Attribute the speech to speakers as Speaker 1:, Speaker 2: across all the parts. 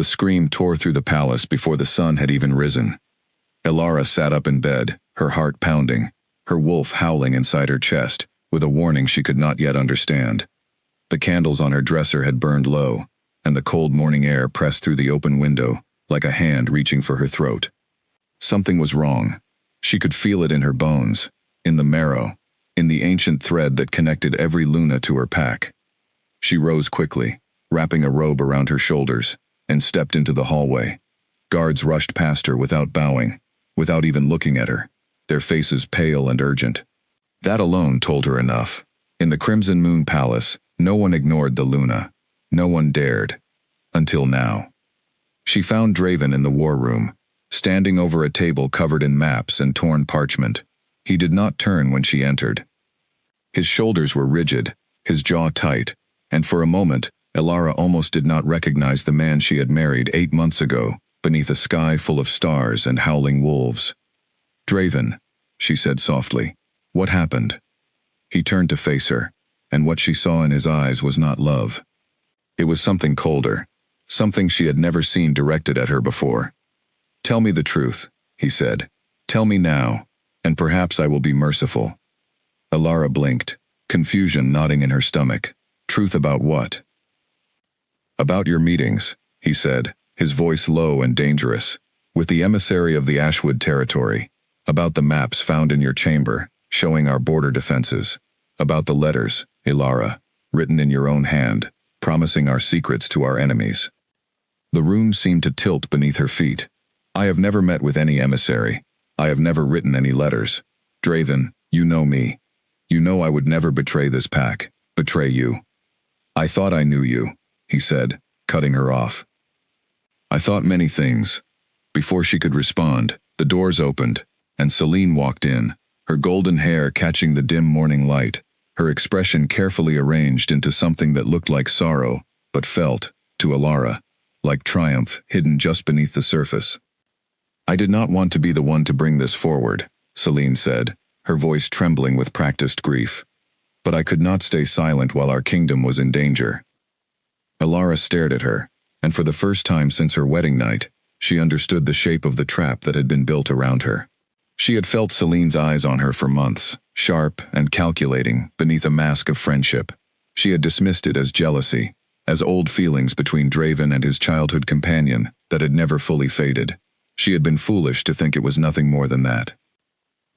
Speaker 1: The scream tore through the palace before the sun had even risen. Elara sat up in bed, her heart pounding, her wolf howling inside her chest, with a warning she could not yet understand. The candles on her dresser had burned low, and the cold morning air pressed through the open window, like a hand reaching for her throat. Something was wrong. She could feel it in her bones, in the marrow, in the ancient thread that connected every Luna to her pack. She rose quickly, wrapping a robe around her shoulders, and stepped into the hallway. Guards rushed past her without bowing, without even looking at her, their faces pale and urgent. That alone told her enough. In the Crimson Moon Palace, no one ignored the Luna. No one dared. Until now. She found Draven in the war room, standing over a table covered in maps and torn parchment. He did not turn when she entered. His shoulders were rigid, his jaw tight, and for a moment, Elara almost did not recognize the man she had married 8 months ago, beneath a sky full of stars and howling wolves. "Draven," she said softly, "what happened?" He turned to face her, and what she saw in his eyes was not love. It was something colder, something she had never seen directed at her before. "Tell me the truth," he said. "Tell me now, and perhaps I will be merciful." Elara blinked, confusion knotting in her stomach. "Truth about what?" "About your meetings," he said, his voice low and dangerous, "with the emissary of the Ashwood territory, about the maps found in your chamber, showing our border defenses, about the letters, Elara, written in your own hand, promising our secrets to our enemies." The room seemed to tilt beneath her feet. "I have never met with any emissary. I have never written any letters. Draven, you know me. You know I would never betray this pack, betray you." "I thought I knew you," he said, cutting her off. "I thought many things." Before she could respond, the doors opened, and Celine walked in, her golden hair catching the dim morning light, her expression carefully arranged into something that looked like sorrow, but felt, to Elara, like triumph hidden just beneath the surface. "I did not want to be the one to bring this forward," Celine said, her voice trembling with practiced grief. "But I could not stay silent while our kingdom was in danger." Elara stared at her, and for the first time since her wedding night, she understood the shape of the trap that had been built around her. She had felt Celine's eyes on her for months, sharp and calculating, beneath a mask of friendship. She had dismissed it as jealousy, as old feelings between Draven and his childhood companion that had never fully faded. She had been foolish to think it was nothing more than that.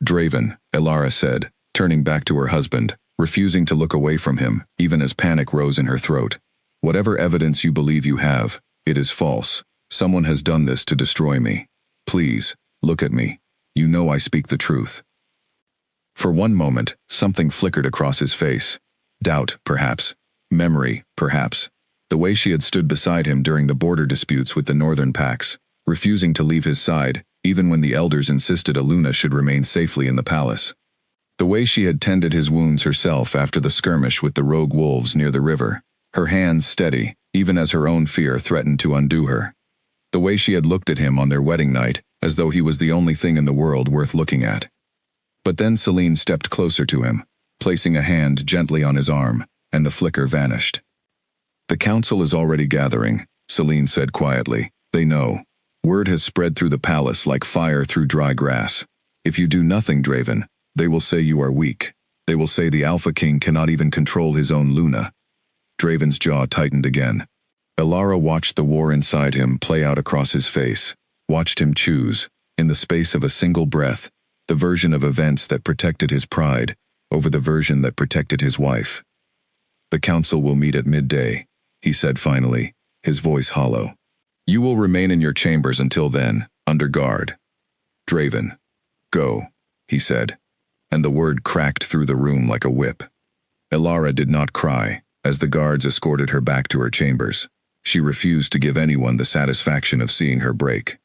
Speaker 1: "Draven," Elara said, turning back to her husband, refusing to look away from him, even as panic rose in her throat. "Whatever evidence you believe you have, it is false. Someone has done this to destroy me. Please, look at me. You know I speak the truth." For one moment, something flickered across his face. Doubt, perhaps. Memory, perhaps. The way she had stood beside him during the border disputes with the northern packs, refusing to leave his side, even when the elders insisted Aluna should remain safely in the palace. The way she had tended his wounds herself after the skirmish with the rogue wolves near the river, her hands steady, even as her own fear threatened to undo her. The way she had looked at him on their wedding night, as though he was the only thing in the world worth looking at. But then Celine stepped closer to him, placing a hand gently on his arm, and the flicker vanished. "The council is already gathering," Celine said quietly. "They know. Word has spread through the palace like fire through dry grass. If you do nothing, Draven, they will say you are weak. They will say the Alpha King cannot even control his own Luna." Draven's jaw tightened again. Elara watched the war inside him play out across his face, watched him choose, in the space of a single breath, the version of events that protected his pride over the version that protected his wife. "The council will meet at midday," he said finally, his voice hollow. "You will remain in your chambers until then, under guard. Draven, go," he said, and the word cracked through the room like a whip. Elara did not cry, as the guards escorted her back to her chambers. She refused to give anyone the satisfaction of seeing her break.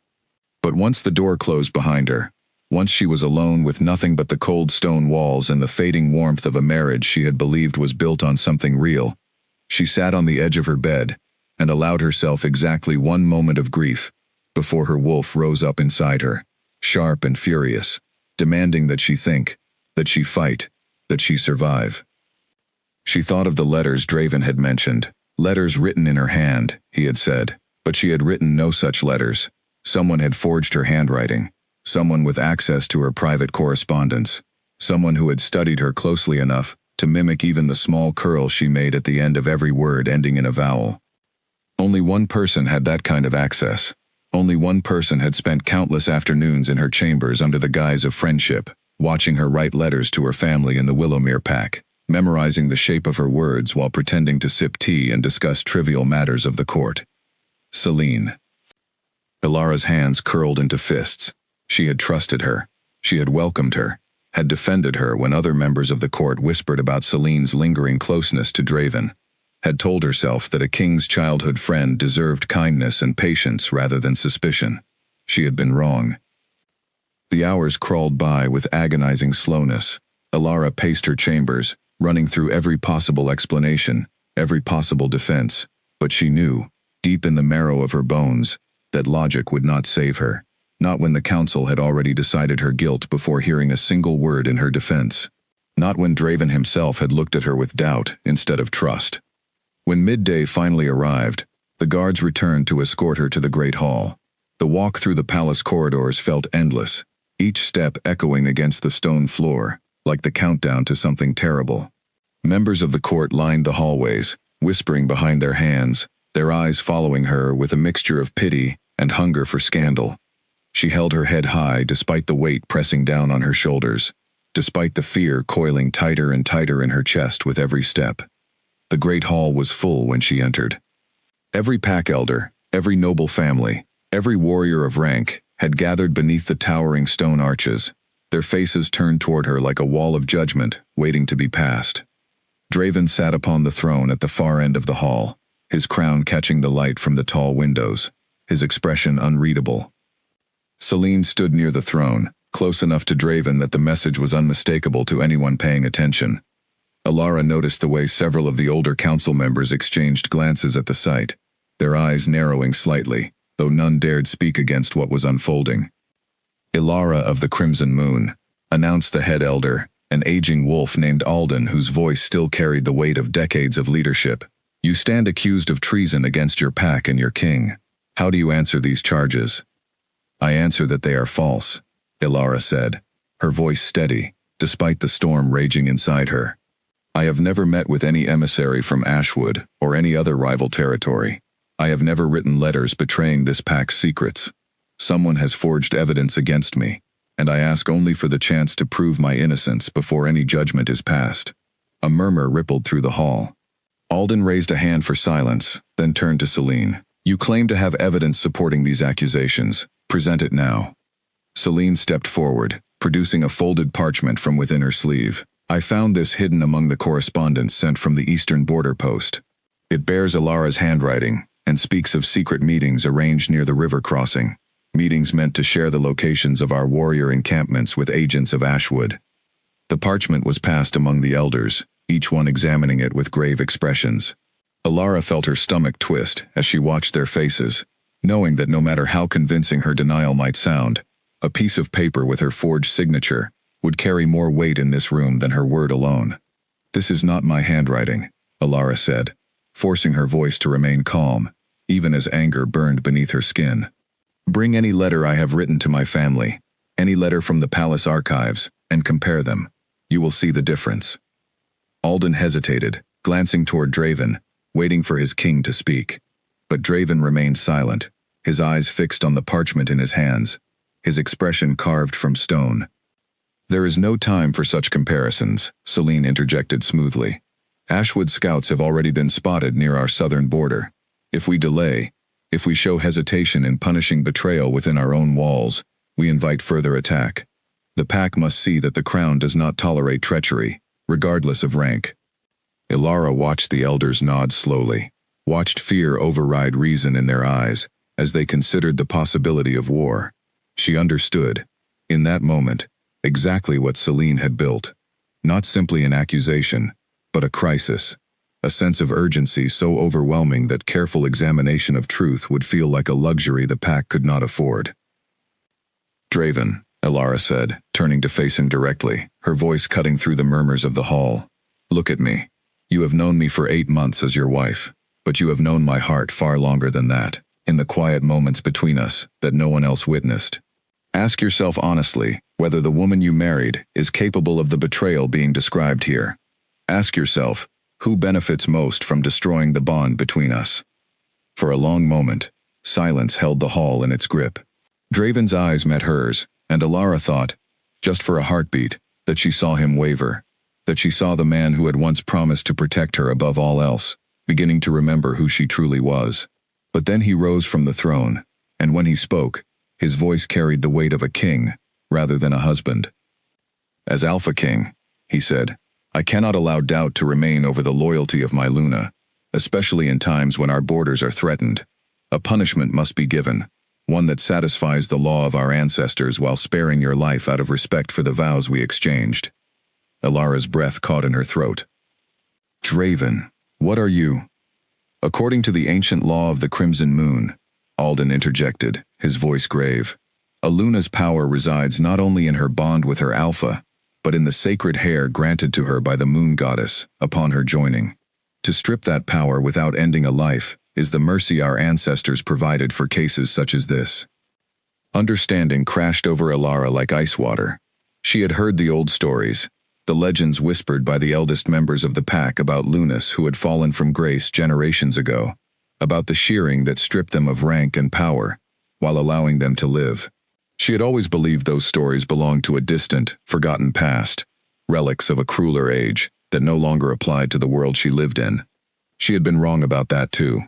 Speaker 1: But once the door closed behind her, once she was alone with nothing but the cold stone walls and the fading warmth of a marriage she had believed was built on something real, she sat on the edge of her bed and allowed herself exactly one moment of grief before her wolf rose up inside her, sharp and furious, demanding that she think, that she fight, that she survive. She thought of the letters Draven had mentioned, letters written in her hand, he had said, But she had written no such letters. Someone had forged her handwriting. Someone with access to her private correspondence. Someone who had studied her closely enough to mimic even the small curl she made at the end of every word ending in a vowel. Only one person had that kind of access. Only one person had spent countless afternoons in her chambers under the guise of friendship, watching her write letters to her family in the Willowmere pack, memorizing the shape of her words while pretending to sip tea and discuss trivial matters of the court. Celine. Ilara's hands curled into fists. She had trusted her. She had welcomed her, had defended her when other members of the court whispered about Celine's lingering closeness to Draven, had told herself that a king's childhood friend deserved kindness and patience rather than suspicion. She had been wrong. The hours crawled by with agonizing slowness. Ilara paced her chambers, running through every possible explanation, every possible defense, but she knew, deep in the marrow of her bones, that logic would not save her, not when the council had already decided her guilt before hearing a single word in her defense, not when Draven himself had looked at her with doubt instead of trust. When midday finally arrived, the guards returned to escort her to the Great Hall. The walk through the palace corridors felt endless, each step echoing against the stone floor, like the countdown to something terrible. Members of the court lined the hallways, whispering behind their hands, their eyes following her with a mixture of pity and hunger for scandal. She held her head high despite the weight pressing down on her shoulders, despite the fear coiling tighter and tighter in her chest with every step. The great hall was full when she entered. Every pack elder, every noble family, every warrior of rank had gathered beneath the towering stone arches, their faces turned toward her like a wall of judgment waiting to be passed. Draven sat upon the throne at the far end of the hall, his crown catching the light from the tall windows, his expression unreadable. Celine stood near the throne, close enough to Draven that the message was unmistakable to anyone paying attention. Ilara noticed the way several of the older council members exchanged glances at the sight, their eyes narrowing slightly, though none dared speak against what was unfolding. Ilara of the Crimson Moon, announced the head elder, an aging wolf named Alden whose voice still carried the weight of decades of leadership. You stand accused of treason against your pack and your king. How do you answer these charges? I answer that they are false, Ilara said, her voice steady, despite the storm raging inside her. I have never met with any emissary from Ashwood or any other rival territory. I have never written letters betraying this pack's secrets. Someone has forged evidence against me, and I ask only for the chance to prove my innocence before any judgment is passed. A murmur rippled through the hall. Alden raised a hand for silence, then turned to Celine. You claim to have evidence supporting these accusations. Present it now. Celine stepped forward, producing a folded parchment from within her sleeve. I found this hidden among the correspondence sent from the eastern border post. It bears Ilara's handwriting and speaks of secret meetings arranged near the river crossing, meetings meant to share the locations of our warrior encampments with agents of Ashwood. The parchment was passed among the elders, each one examining it with grave expressions. Ilara felt her stomach twist as she watched their faces, knowing that no matter how convincing her denial might sound, a piece of paper with her forged signature would carry more weight in this room than her word alone. This is not my handwriting, Ilara said, forcing her voice to remain calm, even as anger burned beneath her skin. Bring any letter I have written to my family, any letter from the palace archives, and compare them. You will see the difference. Alden hesitated, glancing toward Draven, waiting for his king to speak. But Draven remained silent, his eyes fixed on the parchment in his hands, his expression carved from stone. There is no time for such comparisons, Celine interjected smoothly. Ashwood scouts have already been spotted near our southern border. If we delay, if we show hesitation in punishing betrayal within our own walls, we invite further attack. The pack must see that the crown does not tolerate treachery, regardless of rank. Ilara watched the elders nod slowly, watched fear override reason in their eyes as they considered the possibility of war. She understood, in that moment, exactly what Celine had built. Not simply an accusation, but a crisis. A sense of urgency so overwhelming that careful examination of truth would feel like a luxury the pack could not afford. Draven, Ilara said, turning to face him directly, her voice cutting through the murmurs of the hall. Look at me. You have known me for 8 months as your wife, but you have known my heart far longer than that. in the quiet moments between us that no one else witnessed. Ask yourself honestly whether the woman you married is capable of the betrayal being described here. Ask yourself, who benefits most from destroying the bond between us? For a long moment, silence held the hall in its grip. Draven's eyes met hers, and Alara thought, just for a heartbeat, that she saw him waver, that she saw the man who had once promised to protect her above all else, beginning to remember who she truly was. But then he rose from the throne, and when he spoke, his voice carried the weight of a king, rather than a husband. As Alpha King, he said, I cannot allow doubt to remain over the loyalty of my Luna, especially in times when our borders are threatened. A punishment must be given, one that satisfies the law of our ancestors while sparing your life out of respect for the vows we exchanged. Alara's breath caught in her throat. Draven, what are you? According to the ancient law of the Crimson Moon, Alden interjected, his voice grave, a Luna's power resides not only in her bond with her Alpha, but in the sacred hair granted to her by the Moon Goddess upon her joining. To strip that power without ending a life is the mercy our ancestors provided for cases such as this. Understanding crashed over Alara like ice water. She had heard the old stories, the legends whispered by the eldest members of the pack about Lunas who had fallen from grace generations ago, about the shearing that stripped them of rank and power, while allowing them to live. She had always believed those stories belonged to a distant, forgotten past, relics of a crueler age that no longer applied to the world she lived in. She had been wrong about that too.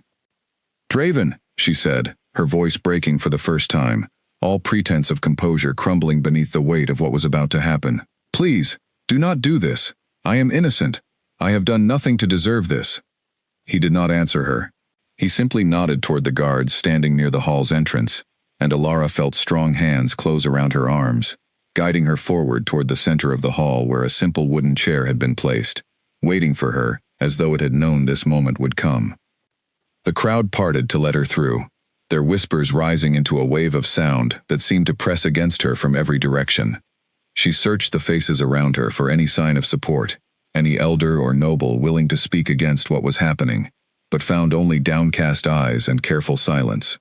Speaker 1: Draven, she said, her voice breaking for the first time, all pretense of composure crumbling beneath the weight of what was about to happen. Please, do not do this. I am innocent. I have done nothing to deserve this. He did not answer her. He simply nodded toward the guards standing near the hall's entrance, and Alara felt strong hands close around her arms, guiding her forward toward the center of the hall where a simple wooden chair had been placed, waiting for her as though it had known this moment would come. The crowd parted to let her through, their whispers rising into a wave of sound that seemed to press against her from every direction. She searched the faces around her for any sign of support, any elder or noble willing to speak against what was happening, but found only downcast eyes and careful silence.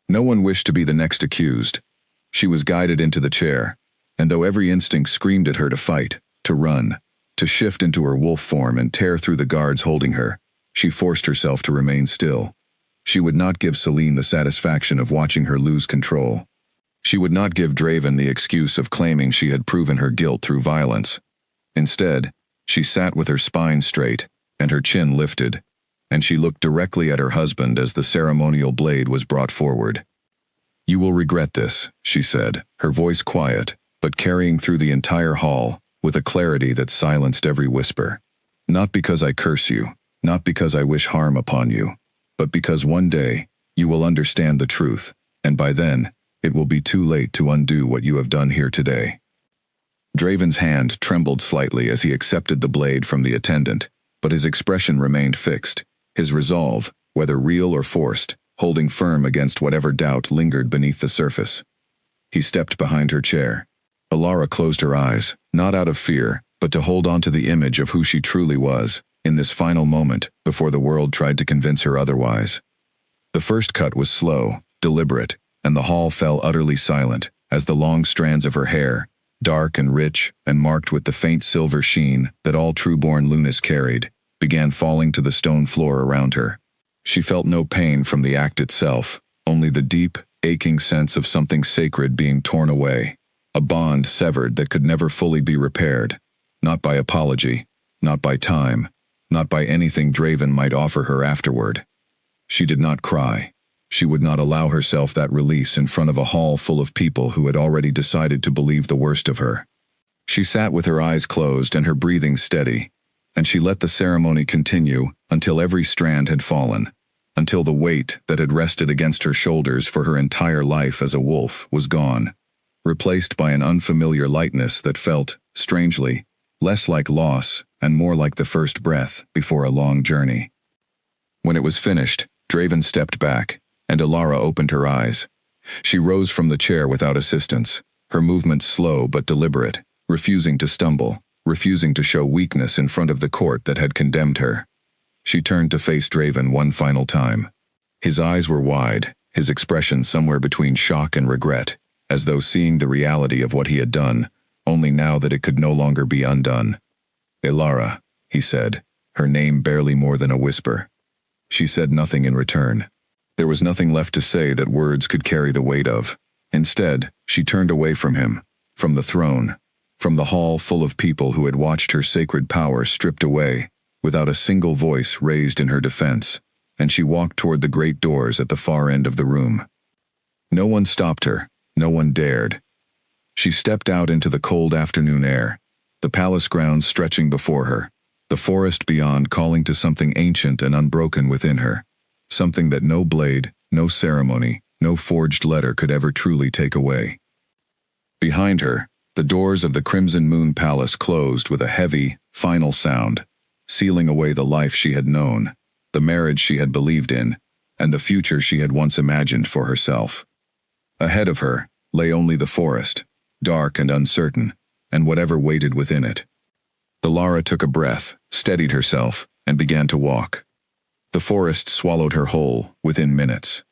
Speaker 1: No one wished to be the next accused. She was guided into the chair, and though every instinct screamed at her to fight, to run, to shift into her wolf form and tear through the guards holding her, she forced herself to remain still. She would not give Celine the satisfaction of watching her lose control. She would not give Draven the excuse of claiming she had proven her guilt through violence. Instead, she sat with her spine straight and her chin lifted, and she looked directly at her husband as the ceremonial blade was brought forward. You will regret this, she said, her voice quiet, but carrying through the entire hall, with a clarity that silenced every whisper. Not because I curse you, not because I wish harm upon you, but because one day, you will understand the truth, and by then, it will be too late to undo what you have done here today. Draven's hand trembled slightly as he accepted the blade from the attendant, but his expression remained fixed, his resolve, whether real or forced, holding firm against whatever doubt lingered beneath the surface. He stepped behind her chair. Alara closed her eyes, not out of fear, but to hold on to the image of who she truly was, in this final moment, before the world tried to convince her otherwise. The first cut was slow, deliberate, and the hall fell utterly silent, as the long strands of her hair, dark and rich and marked with the faint silver sheen that all true-born Lunas carried, began falling to the stone floor around her. She felt no pain from the act itself, only the deep, aching sense of something sacred being torn away, a bond severed that could never fully be repaired, not by apology, not by time, not by anything Draven might offer her afterward. She did not cry. She would not allow herself that release in front of a hall full of people who had already decided to believe the worst of her. She sat with her eyes closed and her breathing steady, and she let the ceremony continue until every strand had fallen, until the weight that had rested against her shoulders for her entire life as a wolf was gone, replaced by an unfamiliar lightness that felt, strangely, less like loss and more like the first breath before a long journey. When it was finished, Draven stepped back, and Alara opened her eyes. She rose from the chair without assistance, her movements slow but deliberate, refusing to stumble, refusing to show weakness in front of the court that had condemned her. She turned to face Draven one final time. His eyes were wide, his expression somewhere between shock and regret, as though seeing the reality of what he had done, only now that it could no longer be undone. "Elara," he said, her name barely more than a whisper. She said nothing in return. There was nothing left to say that words could carry the weight of. Instead, she turned away from him, from the throne, from the hall full of people who had watched her sacred power stripped away, without a single voice raised in her defense, and she walked toward the great doors at the far end of the room. No one stopped her, no one dared. She stepped out into the cold afternoon air, the palace grounds stretching before her, the forest beyond calling to something ancient and unbroken within her, something that no blade, no ceremony, no forged letter could ever truly take away. Behind her, the doors of the Crimson Moon Palace closed with a heavy, final sound, sealing away the life she had known, the marriage she had believed in, and the future she had once imagined for herself. Ahead of her lay only the forest, dark and uncertain, and whatever waited within it. Elara took a breath, steadied herself, and began to walk. The forest swallowed her whole within minutes.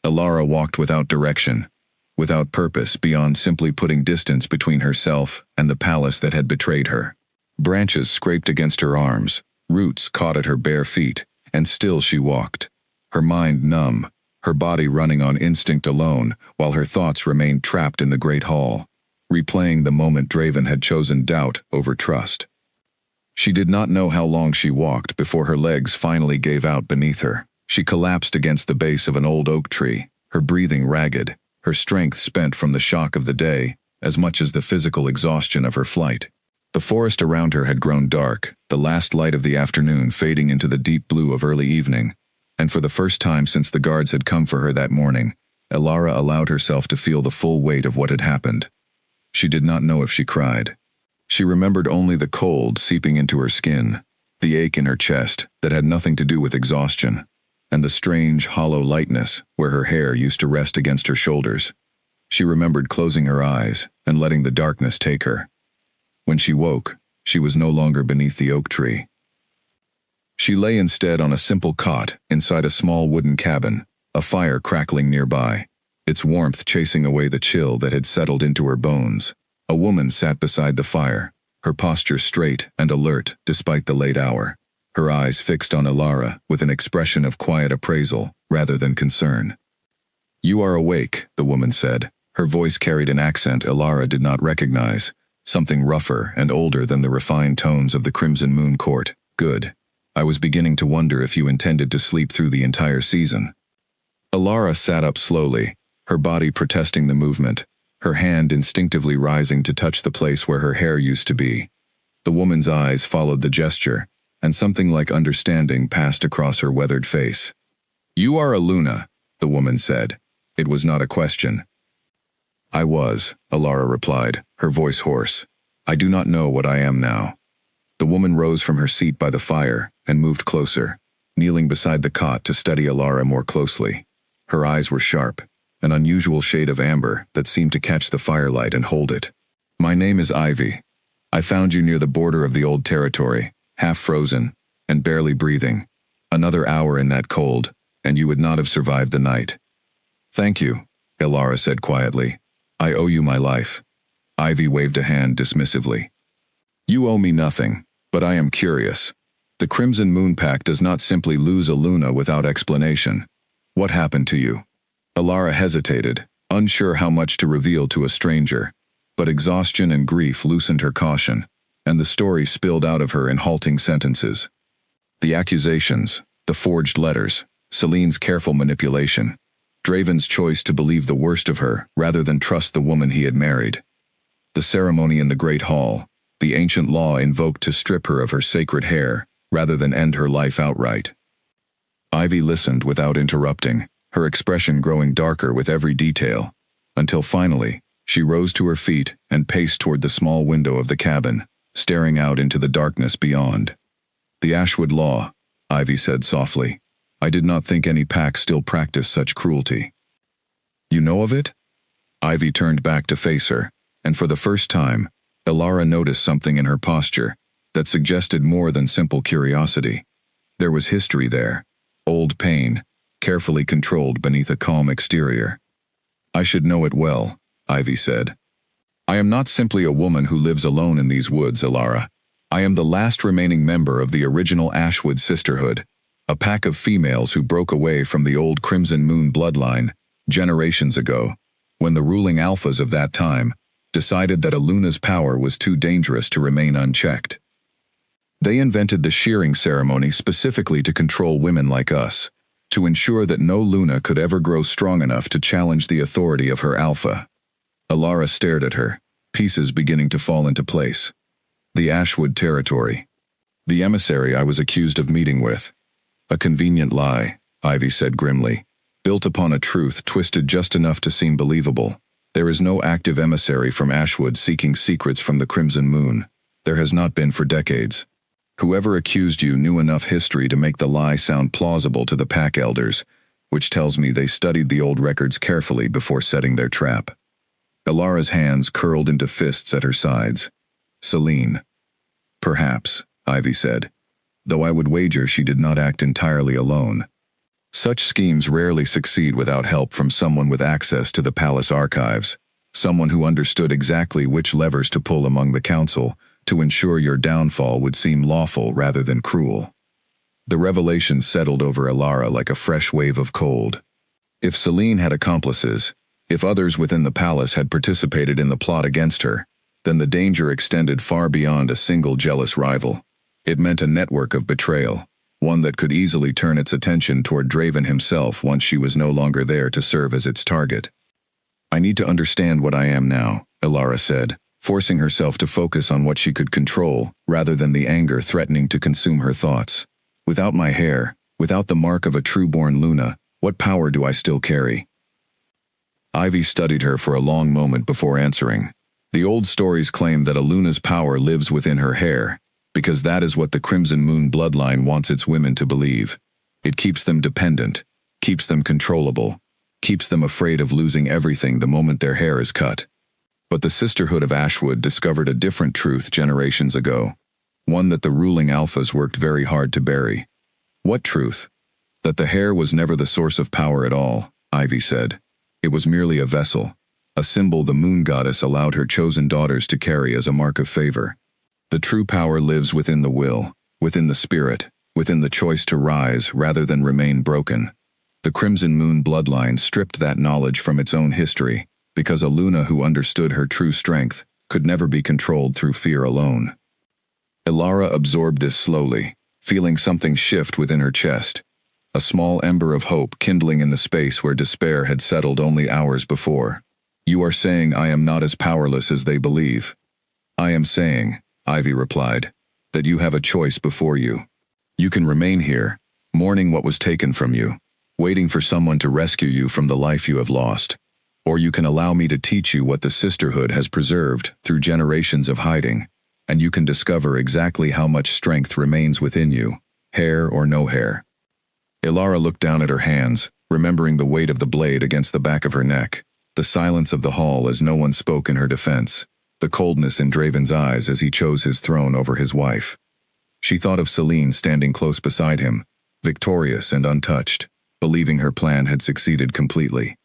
Speaker 1: Elara walked without direction, without purpose beyond simply putting distance between herself and the palace that had betrayed her. Branches scraped against her arms, roots caught at her bare feet, and still she walked, her mind numb, her body running on instinct alone, while her thoughts remained trapped in the great hall, replaying the moment Draven had chosen doubt over trust. She did not know how long she walked before her legs finally gave out beneath her. She collapsed against the base of an old oak tree, her breathing ragged, her strength spent from the shock of the day, as much as the physical exhaustion of her flight. The forest around her had grown dark, the last light of the afternoon fading into the deep blue of early evening, and for the first time since the guards had come for her that morning, Elara allowed herself to feel the full weight of what had happened. She did not know if she cried. She remembered only the cold seeping into her skin, the ache in her chest that had nothing to do with exhaustion, and the strange, hollow lightness where her hair used to rest against her shoulders. She remembered closing her eyes and letting the darkness take her. When she woke, she was no longer beneath the oak tree. She lay instead on a simple cot inside a small wooden cabin, a fire crackling nearby, its warmth chasing away the chill that had settled into her bones. A woman sat beside the fire, her posture straight and alert despite the late hour, her eyes fixed on Elara with an expression of quiet appraisal rather than concern. "You are awake," the woman said. Her voice carried an accent Elara did not recognize, something rougher and older than the refined tones of the Crimson Moon Court. "Good. I was beginning to wonder if you intended to sleep through the entire season." Elara sat up slowly, her body protesting the movement, her hand instinctively rising to touch the place where her hair used to be. The woman's eyes followed the gesture, and something like understanding passed across her weathered face. "You are a Luna," the woman said. It was not a question. "I was," Elara replied, her voice hoarse. "I do not know what I am now." The woman rose from her seat by the fire and moved closer, kneeling beside the cot to study Elara more closely. Her eyes were sharp, an unusual shade of amber that seemed to catch the firelight and hold it. "My name is Ivy. I found you near the border of the old territory, half frozen and barely breathing. Another hour in that cold, and you would not have survived the night." "Thank you," Elara said quietly. "I owe you my life." Ivy waved a hand dismissively. "You owe me nothing, but I am curious. The Crimson Moon Pact does not simply lose a Luna without explanation. What happened to you?" Elara hesitated, unsure how much to reveal to a stranger, but exhaustion and grief loosened her caution, and the story spilled out of her in halting sentences. The accusations, the forged letters, Celine's careful manipulation, Draven's choice to believe the worst of her rather than trust the woman he had married. The ceremony in the Great Hall, the ancient law invoked to strip her of her sacred hair rather than end her life outright. Ivy listened without interrupting, her expression growing darker with every detail, until finally, she rose to her feet and paced toward the small window of the cabin, staring out into the darkness beyond. "The Ashwood Law," Ivy said softly. "I did not think any pack still practiced such cruelty." "You know of it?" Ivy turned back to face her, and for the first time, Elara noticed something in her posture that suggested more than simple curiosity. There was history there, old pain, carefully controlled beneath a calm exterior. "I should know it well," Ivy said. "I am not simply a woman who lives alone in these woods, Elara. I am the last remaining member of the original Ashwood Sisterhood, a pack of females who broke away from the old Crimson Moon bloodline generations ago, when the ruling alphas of that time decided that Aluna's power was too dangerous to remain unchecked. They invented the shearing ceremony specifically to control women like us, to ensure that no Luna could ever grow strong enough to challenge the authority of her alpha." Elara stared at her, pieces beginning to fall into place. "The Ashwood territory. The emissary I was accused of meeting with. A convenient lie," Ivy said grimly, "built upon a truth twisted just enough to seem believable. There is no active emissary from Ashwood seeking secrets from the Crimson Moon. There has not been for decades. Whoever accused you knew enough history to make the lie sound plausible to the pack elders, which tells me they studied the old records carefully before setting their trap." Elara's hands curled into fists at her sides. "Celine." "Perhaps," Ivy said, "though I would wager she did not act entirely alone. Such schemes rarely succeed without help from someone with access to the palace archives, someone who understood exactly which levers to pull among the council to ensure your downfall would seem lawful rather than cruel." The revelation settled over Elara like a fresh wave of cold. If Celine had accomplices, if others within the palace had participated in the plot against her, then the danger extended far beyond a single jealous rival. It meant a network of betrayal, one that could easily turn its attention toward Draven himself once she was no longer there to serve as its target. "I need to understand what I am now," Elara said, forcing herself to focus on what she could control rather than the anger threatening to consume her thoughts. "Without my hair, without the mark of a true-born Luna, what power do I still carry?" Ivy studied her for a long moment before answering. "The old stories claim that Aluna's power lives within her hair, because that is what the Crimson Moon bloodline wants its women to believe. It keeps them dependent, keeps them controllable, keeps them afraid of losing everything the moment their hair is cut. But the Sisterhood of Ashwood discovered a different truth generations ago, one that the ruling alphas worked very hard to bury." "What truth?" "That the hair was never the source of power at all," Ivy said. "It was merely a vessel, a symbol the moon goddess allowed her chosen daughters to carry as a mark of favor. The true power lives within the will, within the spirit, within the choice to rise rather than remain broken. The Crimson Moon bloodline stripped that knowledge from its own history, because a Luna who understood her true strength could never be controlled through fear alone." Elara absorbed this slowly, feeling something shift within her chest, a small ember of hope kindling in the space where despair had settled only hours before. "You are saying I am not as powerless as they believe." "I am saying," Ivy replied, "that you have a choice before you. You can remain here, mourning what was taken from you, waiting for someone to rescue you from the life you have lost. Or you can allow me to teach you what the Sisterhood has preserved through generations of hiding, and you can discover exactly how much strength remains within you, hair or no hair." Elara looked down at her hands, remembering the weight of the blade against the back of her neck, the silence of the hall as no one spoke in her defense, the coldness in Draven's eyes as he chose his throne over his wife. She thought of Celine standing close beside him, victorious and untouched, believing her plan had succeeded completely.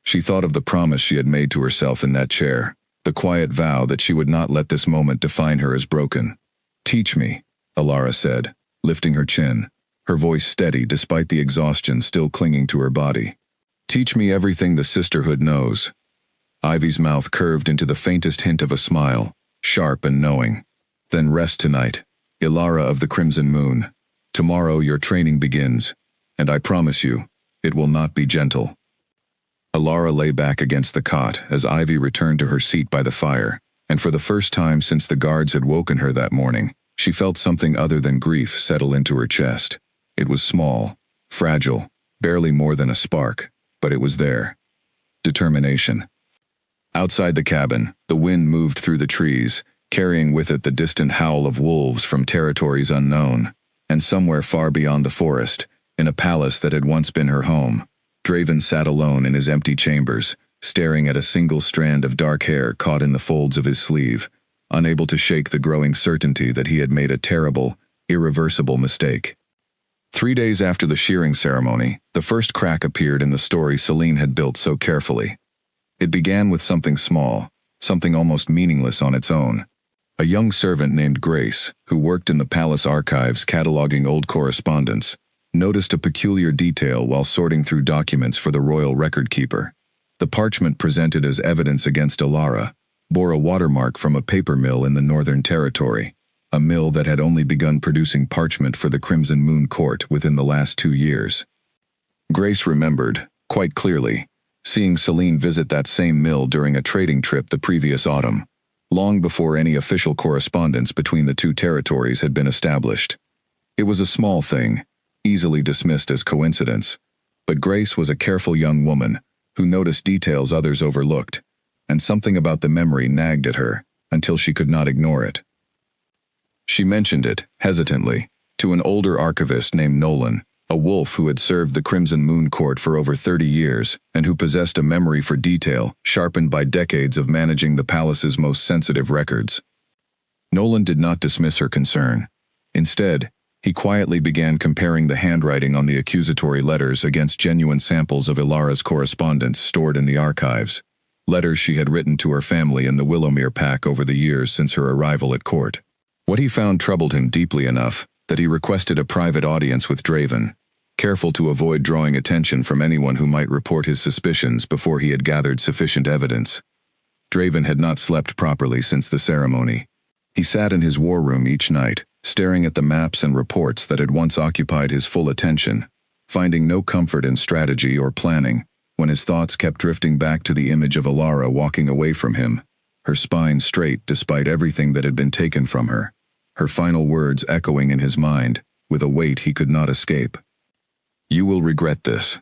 Speaker 1: She thought of the promise she had made to herself in that chair, the quiet vow that she would not let this moment define her as broken. "Teach me," Elara said, lifting her chin, her voice steady despite the exhaustion still clinging to her body. "Teach me everything the Sisterhood knows." Ivy's mouth curved into the faintest hint of a smile, sharp and knowing. "Then rest tonight, Elara of the Crimson Moon. Tomorrow your training begins, and I promise you, it will not be gentle." Elara lay back against the cot as Ivy returned to her seat by the fire, and for the first time since the guards had woken her that morning, she felt something other than grief settle into her chest. It was small, fragile, barely more than a spark, but it was there. Determination. Outside the cabin, the wind moved through the trees, carrying with it the distant howl of wolves from territories unknown, and somewhere far beyond the forest, in a palace that had once been her home, Draven sat alone in his empty chambers, staring at a single strand of dark hair caught in the folds of his sleeve, unable to shake the growing certainty that he had made a terrible, irreversible mistake. 3 days after the shearing ceremony, the first crack appeared in the story Celine had built so carefully. It began with something small, something almost meaningless on its own. A young servant named Grace, who worked in the palace archives cataloging old correspondence, noticed a peculiar detail while sorting through documents for the royal record keeper. The parchment presented as evidence against Alara bore a watermark from a paper mill in the Northern Territory, a mill that had only begun producing parchment for the Crimson Moon Court within the last 2 years. Grace remembered, quite clearly, seeing Celine visit that same mill during a trading trip the previous autumn, long before any official correspondence between the two territories had been established. It was a small thing, easily dismissed as coincidence, but Grace was a careful young woman who noticed details others overlooked, and something about the memory nagged at her until she could not ignore it. She mentioned it, hesitantly, to an older archivist named Nolan, a wolf who had served the Crimson Moon Court for over 30 years and who possessed a memory for detail sharpened by decades of managing the palace's most sensitive records. Nolan did not dismiss her concern. Instead, he quietly began comparing the handwriting on the accusatory letters against genuine samples of Ilara's correspondence stored in the archives, letters she had written to her family in the Willowmere Pack over the years since her arrival at court. What he found troubled him deeply enough that he requested a private audience with Draven, careful to avoid drawing attention from anyone who might report his suspicions before he had gathered sufficient evidence. Draven had not slept properly since the ceremony. He sat in his war room each night, staring at the maps and reports that had once occupied his full attention, finding no comfort in strategy or planning, when his thoughts kept drifting back to the image of Alara walking away from him, her spine straight despite everything that had been taken from her, her final words echoing in his mind, with a weight he could not escape. "You will regret this."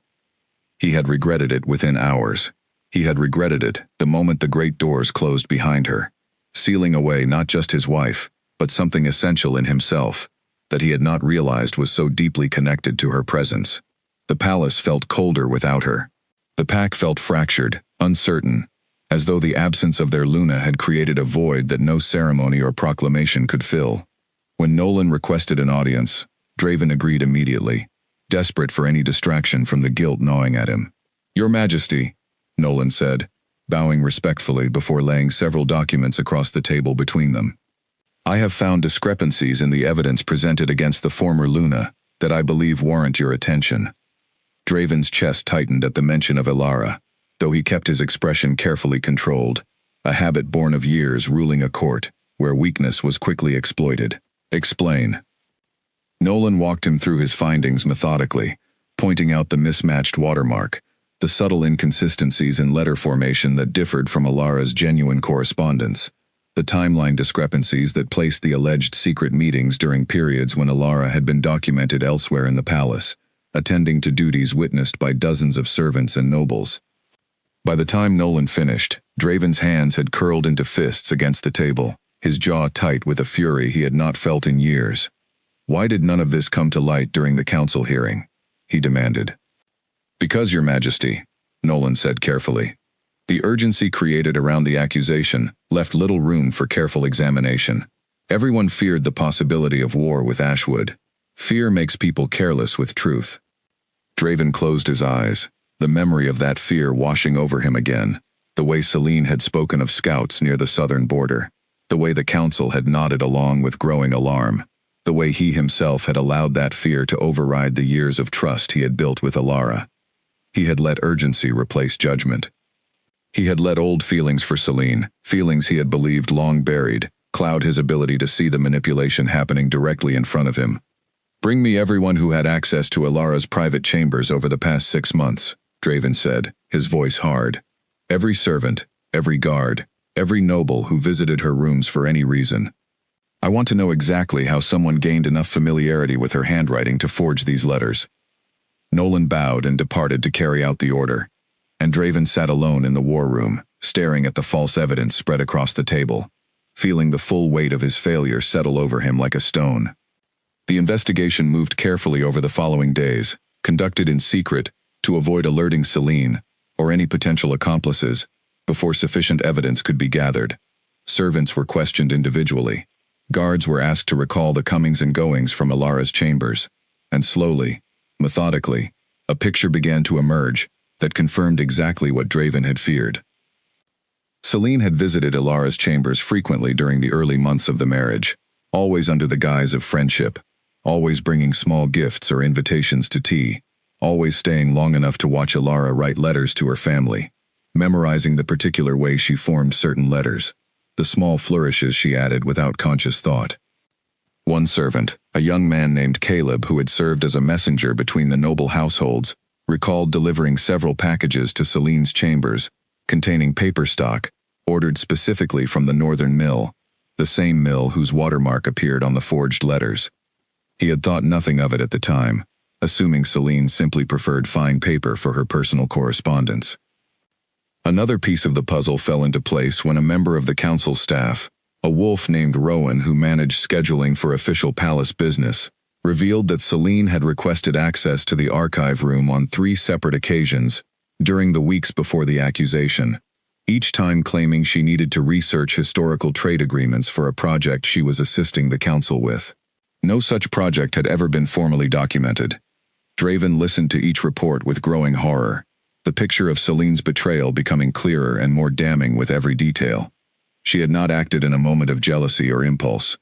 Speaker 1: He had regretted it within hours. He had regretted it the moment the great doors closed behind her, sealing away not just his wife, but something essential in himself, that he had not realized was so deeply connected to her presence. The palace felt colder without her. The pack felt fractured, uncertain, as though the absence of their Luna had created a void that no ceremony or proclamation could fill. When Nolan requested an audience, Draven agreed immediately, desperate for any distraction from the guilt gnawing at him. "Your Majesty," Nolan said, bowing respectfully before laying several documents across the table between them. "I have found discrepancies in the evidence presented against the former Luna that I believe warrant your attention." Draven's chest tightened at the mention of Ilara, though he kept his expression carefully controlled, a habit born of years ruling a court where weakness was quickly exploited. "Explain." Nolan walked him through his findings methodically, pointing out the mismatched watermark, the subtle inconsistencies in letter formation that differed from Ilara's genuine correspondence, the timeline discrepancies that placed the alleged secret meetings during periods when Ilara had been documented elsewhere in the palace, attending to duties witnessed by dozens of servants and nobles. By the time Nolan finished, Draven's hands had curled into fists against the table, his jaw tight with a fury he had not felt in years. "Why did none of this come to light during the council hearing?" he demanded. "Because, Your Majesty," Nolan said carefully. "The urgency created around the accusation left little room for careful examination. Everyone feared the possibility of war with Ashwood. Fear makes people careless with truth." Draven closed his eyes, the memory of that fear washing over him again, the way Celine had spoken of scouts near the southern border, the way the council had nodded along with growing alarm, the way he himself had allowed that fear to override the years of trust he had built with Ilara. He had let urgency replace judgment. He had let old feelings for Celine, feelings he had believed long buried, cloud his ability to see the manipulation happening directly in front of him. "Bring me everyone who had access to Ilara's private chambers over the past 6 months, Draven said, his voice hard. "Every servant, every guard, every noble who visited her rooms for any reason. I want to know exactly how someone gained enough familiarity with her handwriting to forge these letters." Nolan bowed and departed to carry out the order, and Draven sat alone in the war room, staring at the false evidence spread across the table, feeling the full weight of his failure settle over him like a stone. The investigation moved carefully over the following days, conducted in secret to avoid alerting Celine or any potential accomplices before sufficient evidence could be gathered. Servants were questioned individually. Guards were asked to recall the comings and goings from Ilara's chambers. and slowly, methodically, a picture began to emerge that confirmed exactly what Draven had feared. Celine had visited Ilara's chambers frequently during the early months of the marriage, always under the guise of friendship, always bringing small gifts or invitations to tea, always staying long enough to watch Ilara write letters to her family, memorizing the particular way she formed certain letters, the small flourishes she added without conscious thought. One servant, a young man named Caleb who had served as a messenger between the noble households, recalled delivering several packages to Celine's chambers, containing paper stock, ordered specifically from the northern mill, the same mill whose watermark appeared on the forged letters. He had thought nothing of it at the time, assuming Celine simply preferred fine paper for her personal correspondence. Another piece of the puzzle fell into place when a member of the council staff, a wolf named Rowan who managed scheduling for official palace business, revealed that Celine had requested access to the archive room on 3 separate occasions during the weeks before the accusation, each time claiming she needed to research historical trade agreements for a project she was assisting the council with. No such project had ever been formally documented. Draven listened to each report with growing horror, the picture of Celine's betrayal becoming clearer and more damning with every detail. She had not acted in a moment of jealousy or impulse.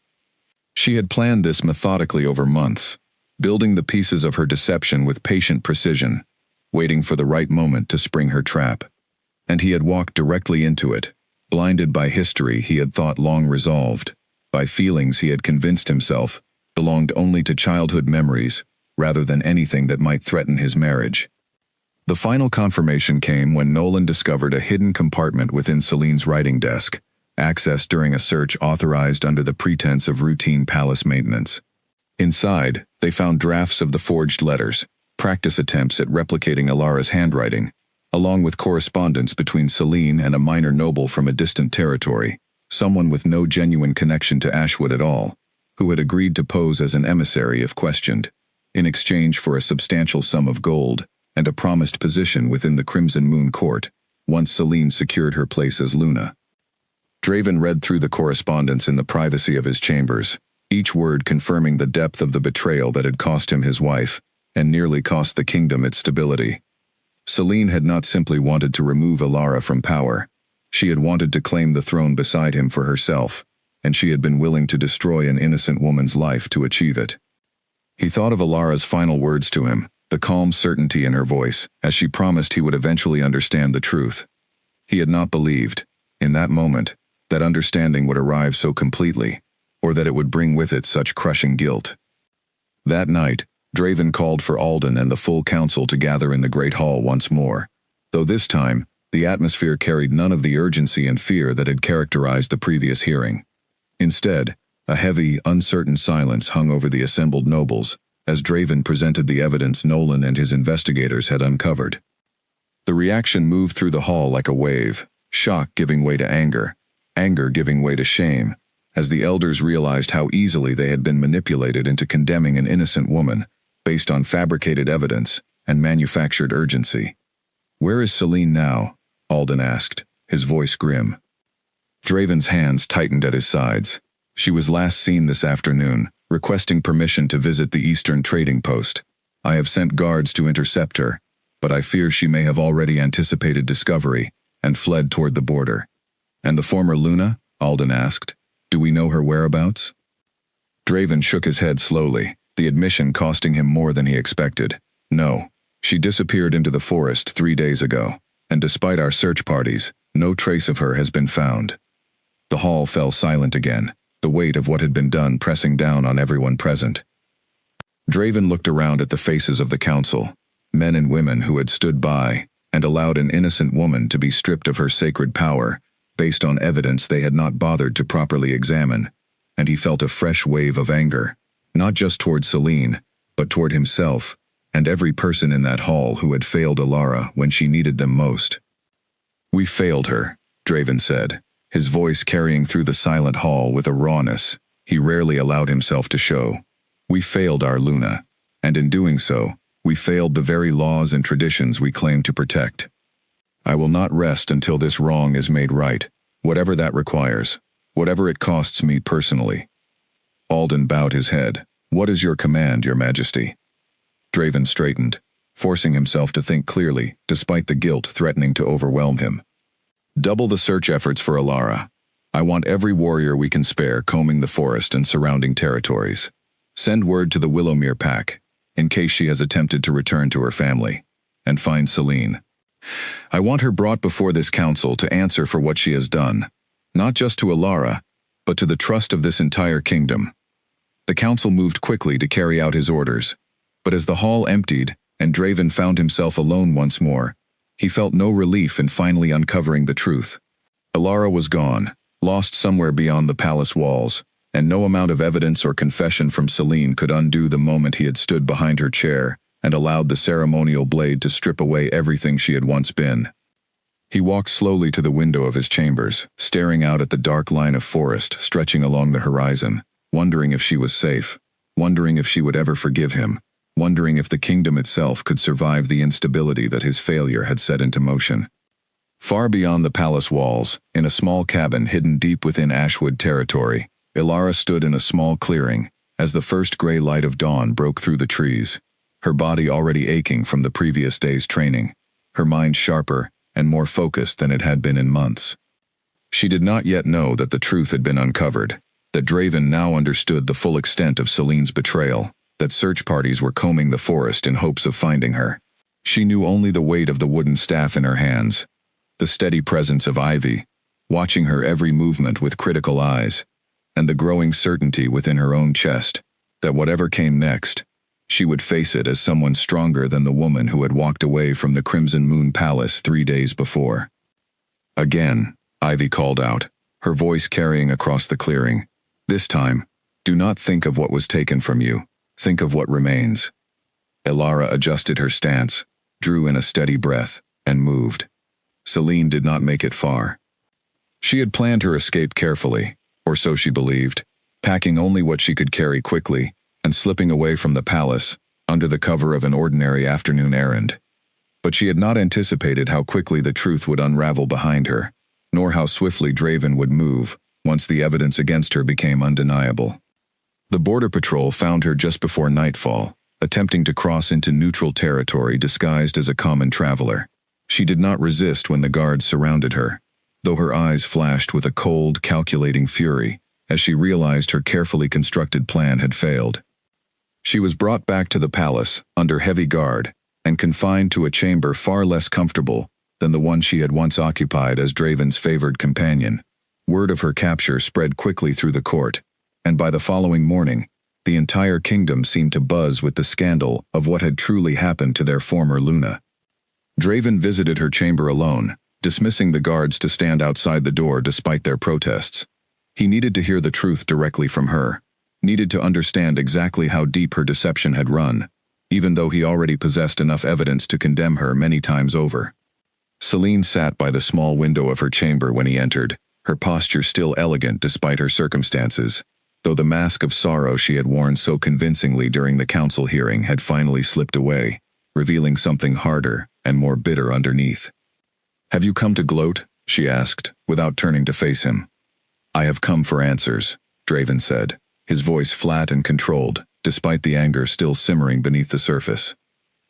Speaker 1: She had planned this methodically over months, building the pieces of her deception with patient precision, waiting for the right moment to spring her trap. And he had walked directly into it, blinded by history he had thought long resolved, by feelings he had convinced himself belonged only to childhood memories rather than anything that might threaten his marriage. The final confirmation came when Nolan discovered a hidden compartment within Celine's writing desk, accessed during a search authorized under the pretense of routine palace maintenance. Inside, they found drafts of the forged letters, practice attempts at replicating Ilara's handwriting, along with correspondence between Celine and a minor noble from a distant territory, someone with no genuine connection to Ashwood at all, who had agreed to pose as an emissary if questioned, in exchange for a substantial sum of gold and a promised position within the Crimson Moon Court, once Celine secured her place as Luna. Draven read through the correspondence in the privacy of his chambers, each word confirming the depth of the betrayal that had cost him his wife, and nearly cost the kingdom its stability. Celine had not simply wanted to remove Ilara from power. She had wanted to claim the throne beside him for herself, and she had been willing to destroy an innocent woman's life to achieve it. He thought of Ilara's final words to him, the calm certainty in her voice, as she promised he would eventually understand the truth. He had not believed, in that moment, that understanding would arrive so completely, or that it would bring with it such crushing guilt. That night, Draven called for Alden and the full council to gather in the Great Hall once more, though this time, the atmosphere carried none of the urgency and fear that had characterized the previous hearing. Instead, a heavy, uncertain silence hung over the assembled nobles, as Draven presented the evidence Nolan and his investigators had uncovered. The reaction moved through the hall like a wave, shock giving way to anger, anger giving way to shame, as the elders realized how easily they had been manipulated into condemning an innocent woman, based on fabricated evidence and manufactured urgency. "Where is Celine now?" Alden asked, his voice grim. Draven's hands tightened at his sides. "She was last seen this afternoon, requesting permission to visit the Eastern Trading Post. I have sent guards to intercept her, but I fear she may have already anticipated discovery and fled toward the border." "And the former Luna?" Alden asked. "Do we know her whereabouts?" Draven shook his head slowly, the admission costing him more than he expected. "No, she disappeared into the forest 3 days ago, and despite our search parties, no trace of her has been found." The hall fell silent again, the weight of what had been done pressing down on everyone present. Draven looked around at the faces of the council, men and women who had stood by and allowed an innocent woman to be stripped of her sacred power, based on evidence they had not bothered to properly examine, and he felt a fresh wave of anger, not just toward Celine, but toward himself, and every person in that hall who had failed Ilara when she needed them most. "We failed her," Draven said, his voice carrying through the silent hall with a rawness he rarely allowed himself to show. "We failed our Luna, and in doing so, we failed the very laws and traditions we claim to protect. I will not rest until this wrong is made right, whatever that requires, whatever it costs me personally." Alden bowed his head. "What is your command, Your Majesty?" Draven straightened, forcing himself to think clearly, despite the guilt threatening to overwhelm him. Double the search efforts for Alara. I want every warrior we can spare combing the forest and surrounding territories. Send word to the Willowmere pack, in case she has attempted to return to her family, and find Celine. I want her brought before this council to answer for what she has done, not just to Alara, but to the trust of this entire kingdom. The council moved quickly to carry out his orders, but as the hall emptied and Draven found himself alone once more, he felt no relief in finally uncovering the truth. Alara was gone, lost somewhere beyond the palace walls, and no amount of evidence or confession from Celine could undo the moment he had stood behind her chair and allowed the ceremonial blade to strip away everything she had once been. He walked slowly to the window of his chambers, staring out at the dark line of forest stretching along the horizon, wondering if she was safe, wondering if she would ever forgive him, wondering if the kingdom itself could survive the instability that his failure had set into motion. Far beyond the palace walls, in a small cabin hidden deep within Ashwood territory, Alara stood in a small clearing, as the first gray light of dawn broke through the trees, her body already aching from the previous day's training, her mind sharper and more focused than it had been in months. She did not yet know that the truth had been uncovered, that Draven now understood the full extent of Celine's betrayal, that search parties were combing the forest in hopes of finding her. She knew only the weight of the wooden staff in her hands, the steady presence of Ivy, watching her every movement with critical eyes, and the growing certainty within her own chest that whatever came next, she would face it as someone stronger than the woman who had walked away from the Crimson Moon Palace 3 days before. Again, Ivy called out, her voice carrying across the clearing. This time, do not think of what was taken from you, think of what remains. Alara adjusted her stance, drew in a steady breath, and moved. Celine did not make it far. She had planned her escape carefully, or so she believed, packing only what she could carry quickly, and slipping away from the palace, under the cover of an ordinary afternoon errand. But she had not anticipated how quickly the truth would unravel behind her, nor how swiftly Draven would move, once the evidence against her became undeniable. The border patrol found her just before nightfall, attempting to cross into neutral territory disguised as a common traveler. She did not resist when the guards surrounded her, though her eyes flashed with a cold, calculating fury as she realized her carefully constructed plan had failed. She was brought back to the palace, under heavy guard, and confined to a chamber far less comfortable than the one she had once occupied as Draven's favored companion. Word of her capture spread quickly through the court, and by the following morning, the entire kingdom seemed to buzz with the scandal of what had truly happened to their former Luna. Draven visited her chamber alone, dismissing the guards to stand outside the door despite their protests. He needed to hear the truth directly from her, needed to understand exactly how deep her deception had run, even though he already possessed enough evidence to condemn her many times over. Celine sat by the small window of her chamber when he entered, her posture still elegant despite her circumstances, though the mask of sorrow she had worn so convincingly during the council hearing had finally slipped away, revealing something harder and more bitter underneath. "Have you come to gloat?" she asked, without turning to face him. "I have come for answers," Draven said, his voice flat and controlled, despite the anger still simmering beneath the surface.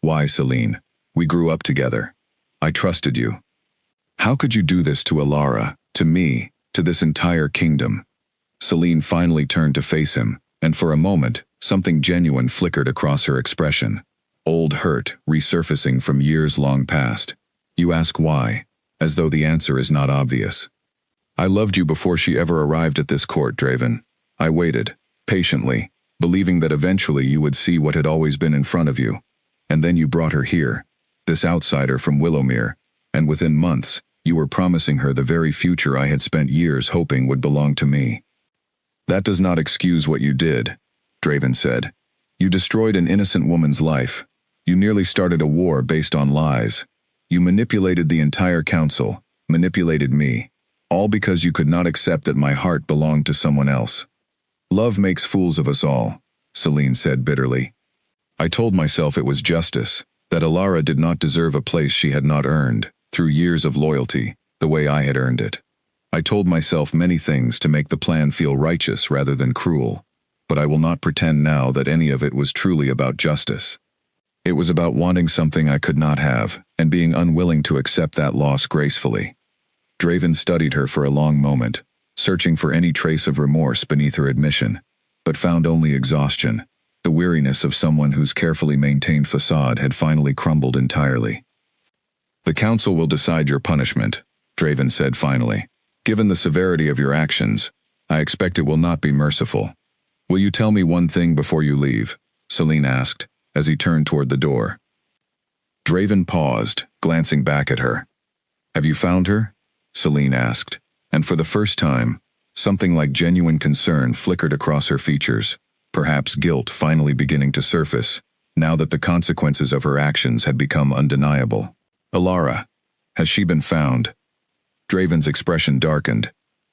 Speaker 1: "Why, Celine? We grew up together. I trusted you. How could you do this to Alara, to me, to this entire kingdom?" Celine finally turned to face him, and for a moment, something genuine flickered across her expression. Old hurt resurfacing from years long past. "You ask why, as though the answer is not obvious. I loved you before she ever arrived at this court, Draven. I waited, patiently, believing that eventually you would see what had always been in front of you. And then you brought her here, this outsider from Willowmere, and within months, you were promising her the very future I had spent years hoping would belong to me." "That does not excuse what you did," Draven said. "You destroyed an innocent woman's life. You nearly started a war based on lies. You manipulated the entire council, manipulated me, all because you could not accept that my heart belonged to someone else. Love makes fools of us all," Celine said bitterly. "I told myself it was justice, that Alara did not deserve a place she had not earned, through years of loyalty, the way I had earned it. I told myself many things to make the plan feel righteous rather than cruel, but I will not pretend now that any of it was truly about justice." It was about wanting something I could not have, and being unwilling to accept that loss gracefully. Draven studied her for a long moment, searching for any trace of remorse beneath her admission, but found only exhaustion, the weariness of someone whose carefully maintained facade had finally crumbled entirely. "The council will decide your punishment," Draven said finally. "Given the severity of your actions, I expect it will not be merciful. Will you tell me one thing before you leave?" Celine asked, as he turned toward the door. Draven paused, glancing back at her. "Have you found her?" Celine asked, and for the first time, something like genuine concern flickered across her features, perhaps guilt finally beginning to surface, now that the consequences of her actions had become undeniable. "Alara, has she been found?" Draven's expression darkened.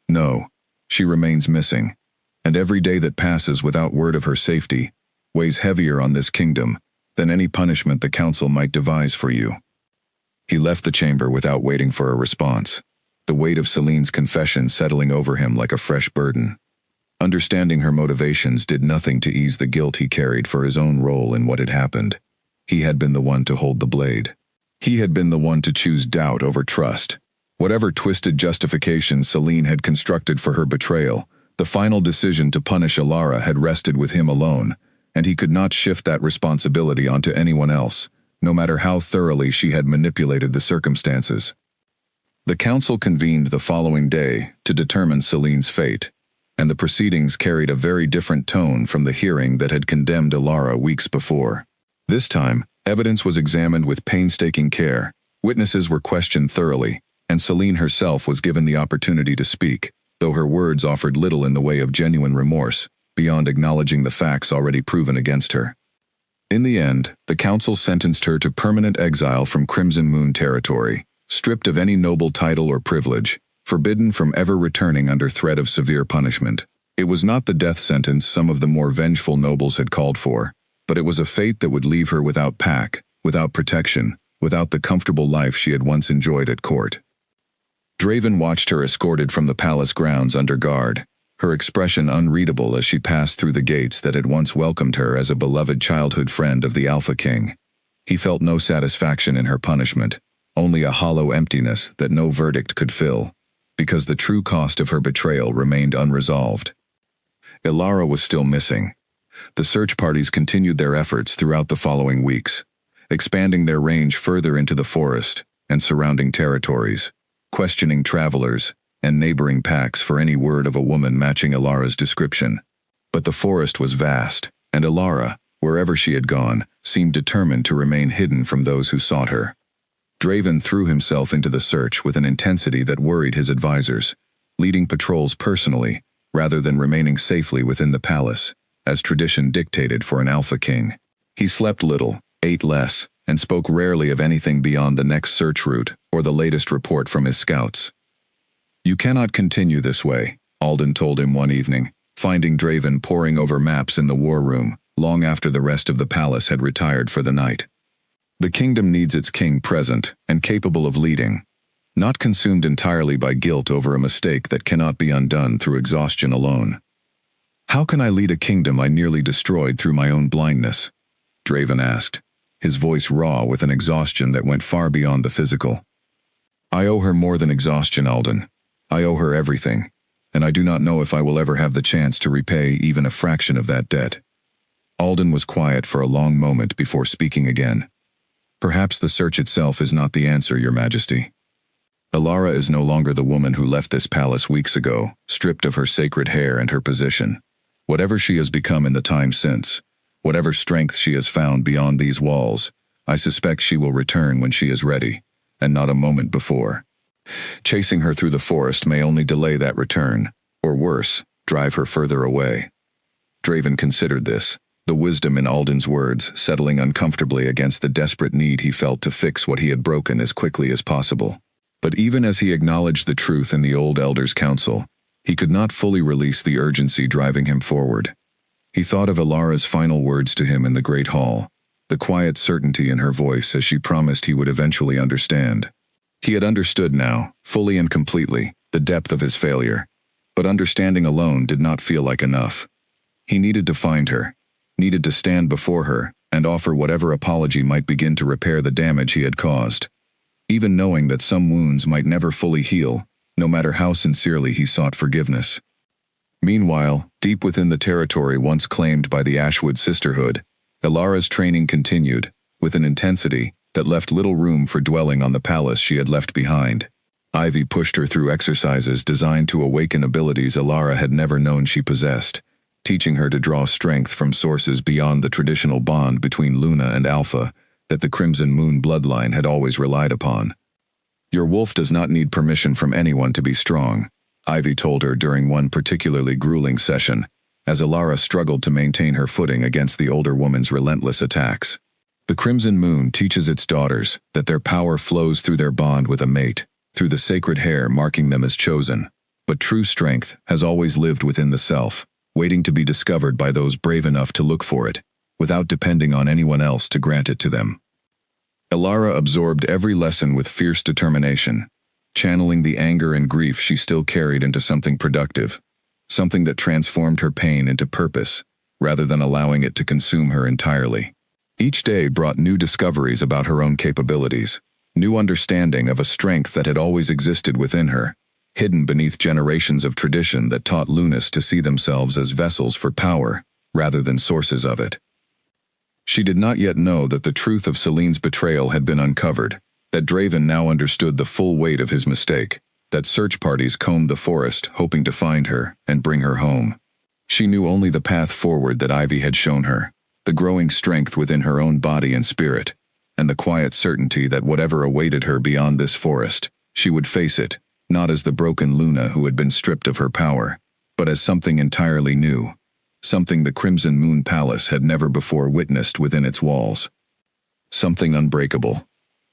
Speaker 1: "No, she remains missing, and every day that passes without word of her safety weighs heavier on this kingdom than any punishment the council might devise for you." He left the chamber without waiting for a response, the weight of Celine's confession settling over him like a fresh burden. Understanding her motivations did nothing to ease the guilt he carried for his own role in what had happened. He had been the one to hold the blade. He had been the one to choose doubt over trust. Whatever twisted justification Celine had constructed for her betrayal, the final decision to punish Alara had rested with him alone, and he could not shift that responsibility onto anyone else, no matter how thoroughly she had manipulated the circumstances. The council convened the following day to determine Celine's fate, and the proceedings carried a very different tone from the hearing that had condemned Alara weeks before. This time, evidence was examined with painstaking care, witnesses were questioned thoroughly, and Celine herself was given the opportunity to speak, though her words offered little in the way of genuine remorse, beyond acknowledging the facts already proven against her. In the end, the council sentenced her to permanent exile from Crimson Moon territory, stripped of any noble title or privilege, forbidden from ever returning under threat of severe punishment. It was not the death sentence some of the more vengeful nobles had called for, but it was a fate that would leave her without pack, without protection, without the comfortable life she had once enjoyed at court. Draven watched her escorted from the palace grounds under guard, her expression unreadable as she passed through the gates that had once welcomed her as a beloved childhood friend of the Alpha King. He felt no satisfaction in her punishment, only a hollow emptiness that no verdict could fill, because the true cost of her betrayal remained unresolved. Alara was still missing. The search parties continued their efforts throughout the following weeks, expanding their range further into the forest and surrounding territories, questioning travelers and neighboring packs for any word of a woman matching Alara's description. But the forest was vast, and Alara, wherever she had gone, seemed determined to remain hidden from those who sought her. Draven threw himself into the search with an intensity that worried his advisors, leading patrols personally, rather than remaining safely within the palace, as tradition dictated for an Alpha King. He slept little, ate less, and spoke rarely of anything beyond the next search route or the latest report from his scouts. "You cannot continue this way," Alden told him one evening, finding Draven poring over maps in the war room, long after the rest of the palace had retired for the night. "The kingdom needs its king present and capable of leading, not consumed entirely by guilt over a mistake that cannot be undone through exhaustion alone." "How can I lead a kingdom I nearly destroyed through my own blindness?" Draven asked, his voice raw with an exhaustion that went far beyond the physical. "I owe her more than exhaustion, Alden. I owe her everything, and I do not know if I will ever have the chance to repay even a fraction of that debt." Alden was quiet for a long moment before speaking again. "Perhaps the search itself is not the answer, Your Majesty. Alara is no longer the woman who left this palace weeks ago, stripped of her sacred hair and her position. Whatever she has become in the time since, whatever strength she has found beyond these walls, I suspect she will return when she is ready, and not a moment before. Chasing her through the forest may only delay that return, or worse, drive her further away." Draven considered this, the wisdom in Alden's words settling uncomfortably against the desperate need he felt to fix what he had broken as quickly as possible. But even as he acknowledged the truth in the old Elder's counsel, he could not fully release the urgency driving him forward. He thought of Alara's final words to him in the Great Hall, the quiet certainty in her voice as she promised he would eventually understand. He had understood now, fully and completely, the depth of his failure, but understanding alone did not feel like enough. He needed to find her, needed to stand before her, and offer whatever apology might begin to repair the damage he had caused, even knowing that some wounds might never fully heal, no matter how sincerely he sought forgiveness. Meanwhile, deep within the territory once claimed by the Ashwood sisterhood, Elara's training continued, with an intensity that left little room for dwelling on the palace she had left behind. Ivy pushed her through exercises designed to awaken abilities Elara had never known she possessed, teaching her to draw strength from sources beyond the traditional bond between Luna and Alpha that the Crimson Moon bloodline had always relied upon. "Your wolf does not need permission from anyone to be strong," Ivy told her during one particularly grueling session, as Elara struggled to maintain her footing against the older woman's relentless attacks. "The Crimson Moon teaches its daughters that their power flows through their bond with a mate, through the sacred hair marking them as chosen. But true strength has always lived within the self, waiting to be discovered by those brave enough to look for it, without depending on anyone else to grant it to them." Elara absorbed every lesson with fierce determination, channeling the anger and grief she still carried into something productive, something that transformed her pain into purpose, rather than allowing it to consume her entirely. Each day brought new discoveries about her own capabilities, new understanding of a strength that had always existed within her, hidden beneath generations of tradition that taught Lunas to see themselves as vessels for power, rather than sources of it. She did not yet know that the truth of Celine's betrayal had been uncovered, that Draven now understood the full weight of his mistake, that search parties combed the forest hoping to find her and bring her home. She knew only the path forward that Ivy had shown her, the growing strength within her own body and spirit, and the quiet certainty that whatever awaited her beyond this forest, she would face it, not as the broken Luna who had been stripped of her power, but as something entirely new, something the Crimson Moon Palace had never before witnessed within its walls. Something unbreakable.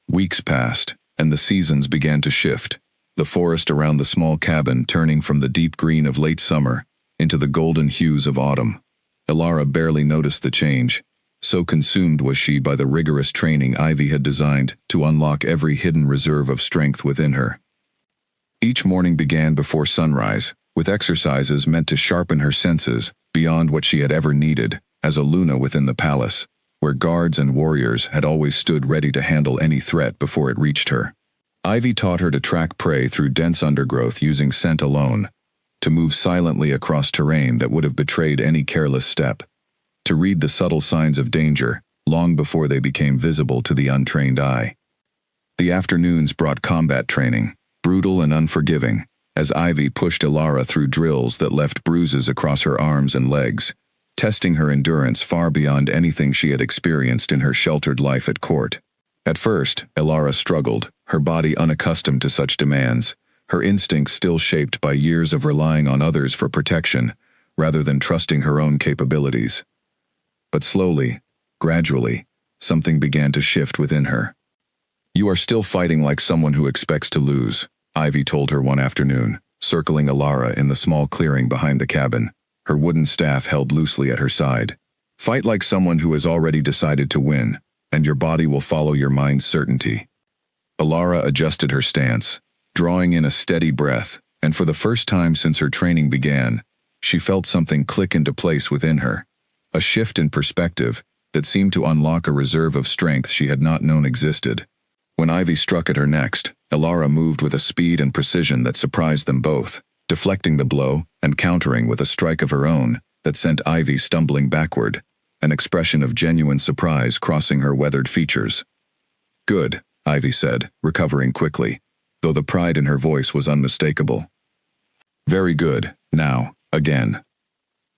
Speaker 1: Weeks passed, and the seasons began to shift, the forest around the small cabin turning from the deep green of late summer into the golden hues of autumn. Elara barely noticed the change, so consumed was she by the rigorous training Ivy had designed to unlock every hidden reserve of strength within her. Each morning began before sunrise, with exercises meant to sharpen her senses beyond what she had ever needed as a Luna within the palace, where guards and warriors had always stood ready to handle any threat before it reached her. Ivy taught her to track prey through dense undergrowth using scent alone, to move silently across terrain that would have betrayed any careless step, to read the subtle signs of danger long before they became visible to the untrained eye. The afternoons brought combat training, brutal and unforgiving, as Ivy pushed Elara through drills that left bruises across her arms and legs, testing her endurance far beyond anything she had experienced in her sheltered life at court. At first, Elara struggled, her body unaccustomed to such demands, her instincts still shaped by years of relying on others for protection, rather than trusting her own capabilities. But slowly, gradually, something began to shift within her. "You are still fighting like someone who expects to lose," Ivy told her one afternoon, circling Elara in the small clearing behind the cabin, her wooden staff held loosely at her side. "Fight like someone who has already decided to win, and your body will follow your mind's certainty." Elara adjusted her stance, drawing in a steady breath, and for the first time since her training began, she felt something click into place within her, a shift in perspective that seemed to unlock a reserve of strength she had not known existed. When Ivy struck at her next, Elara moved with a speed and precision that surprised them both, deflecting the blow and countering with a strike of her own that sent Ivy stumbling backward, an expression of genuine surprise crossing her weathered features. "Good," Ivy said, recovering quickly, though the pride in her voice was unmistakable. "Very good. Now, again."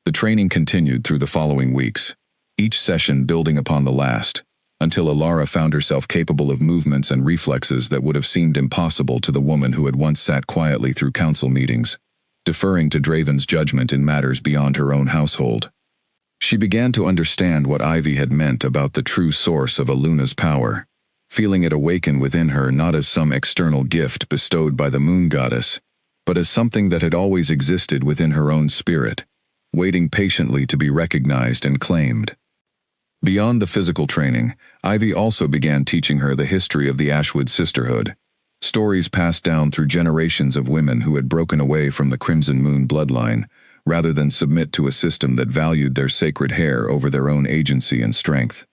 Speaker 1: The training continued through the following weeks, each session building upon the last, until Elara found herself capable of movements and reflexes that would have seemed impossible to the woman who had once sat quietly through council meetings, deferring to Draven's judgment in matters beyond her own household. She began to understand what Ivy had meant about the true source of Luna's power, feeling it awaken within her not as some external gift bestowed by the moon goddess, but as something that had always existed within her own spirit, waiting patiently to be recognized and claimed. Beyond the physical training, Ivy also began teaching her the history of the Ashwood sisterhood, stories passed down through generations of women who had broken away from the Crimson Moon bloodline, rather than submit to a system that valued their sacred hair over their own agency and strength.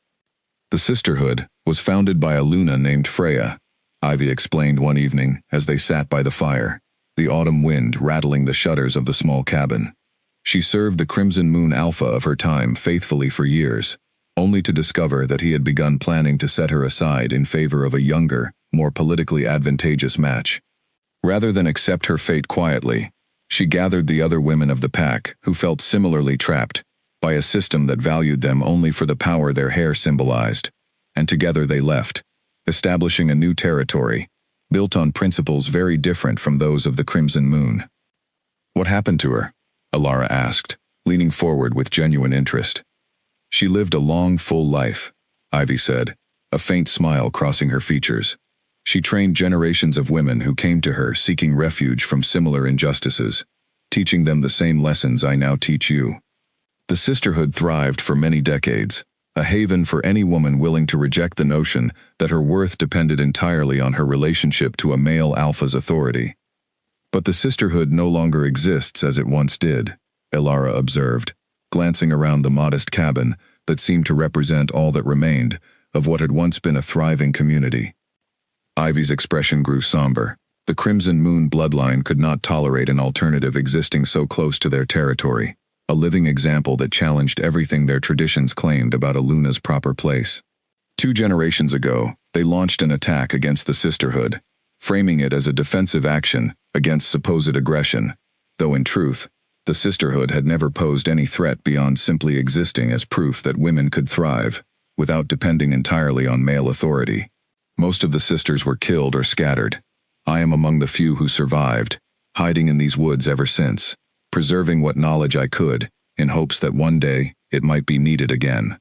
Speaker 1: The sisterhood was founded by a Luna named Freya, Ivy explained one evening as they sat by the fire, the autumn wind rattling the shutters of the small cabin. She served the Crimson Moon Alpha of her time faithfully for years, only to discover that he had begun planning to set her aside in favor of a younger, more politically advantageous match. Rather than accept her fate quietly, she gathered the other women of the pack who felt similarly trapped by a system that valued them only for the power their hair symbolized, and together they left, establishing a new territory, built on principles very different from those of the Crimson Moon. What happened to her? Alara asked, leaning forward with genuine interest. She lived a long, full life, Ivy said, a faint smile crossing her features. She trained generations of women who came to her seeking refuge from similar injustices, teaching them the same lessons I now teach you. The sisterhood thrived for many decades, a haven for any woman willing to reject the notion that her worth depended entirely on her relationship to a male alpha's authority. But the sisterhood no longer exists as it once did, Alara observed, glancing around the modest cabin that seemed to represent all that remained of what had once been a thriving community. Ivy's expression grew somber. The Crimson Moon bloodline could not tolerate an alternative existing so close to their territory, a living example that challenged everything their traditions claimed about a Luna's proper place. 2 generations ago, they launched an attack against the sisterhood, framing it as a defensive action against supposed aggression, though in truth, the sisterhood had never posed any threat beyond simply existing as proof that women could thrive, without depending entirely on male authority. Most of the sisters were killed or scattered. I am among the few who survived, hiding in these woods ever since, preserving what knowledge I could, in hopes that one day it might be needed again.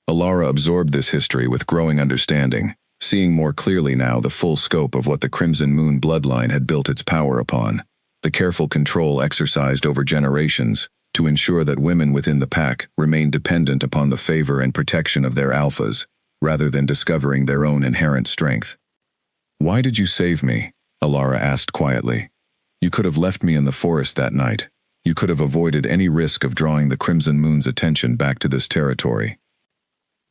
Speaker 1: Alara absorbed this history with growing understanding, seeing more clearly now the full scope of what the Crimson Moon bloodline had built its power upon, the careful control exercised over generations to ensure that women within the pack remained dependent upon the favor and protection of their alphas, rather than discovering their own inherent strength. "Why did you save me?" Alara asked quietly. "You could have left me in the forest that night. You could have avoided any risk of drawing the Crimson Moon's attention back to this territory."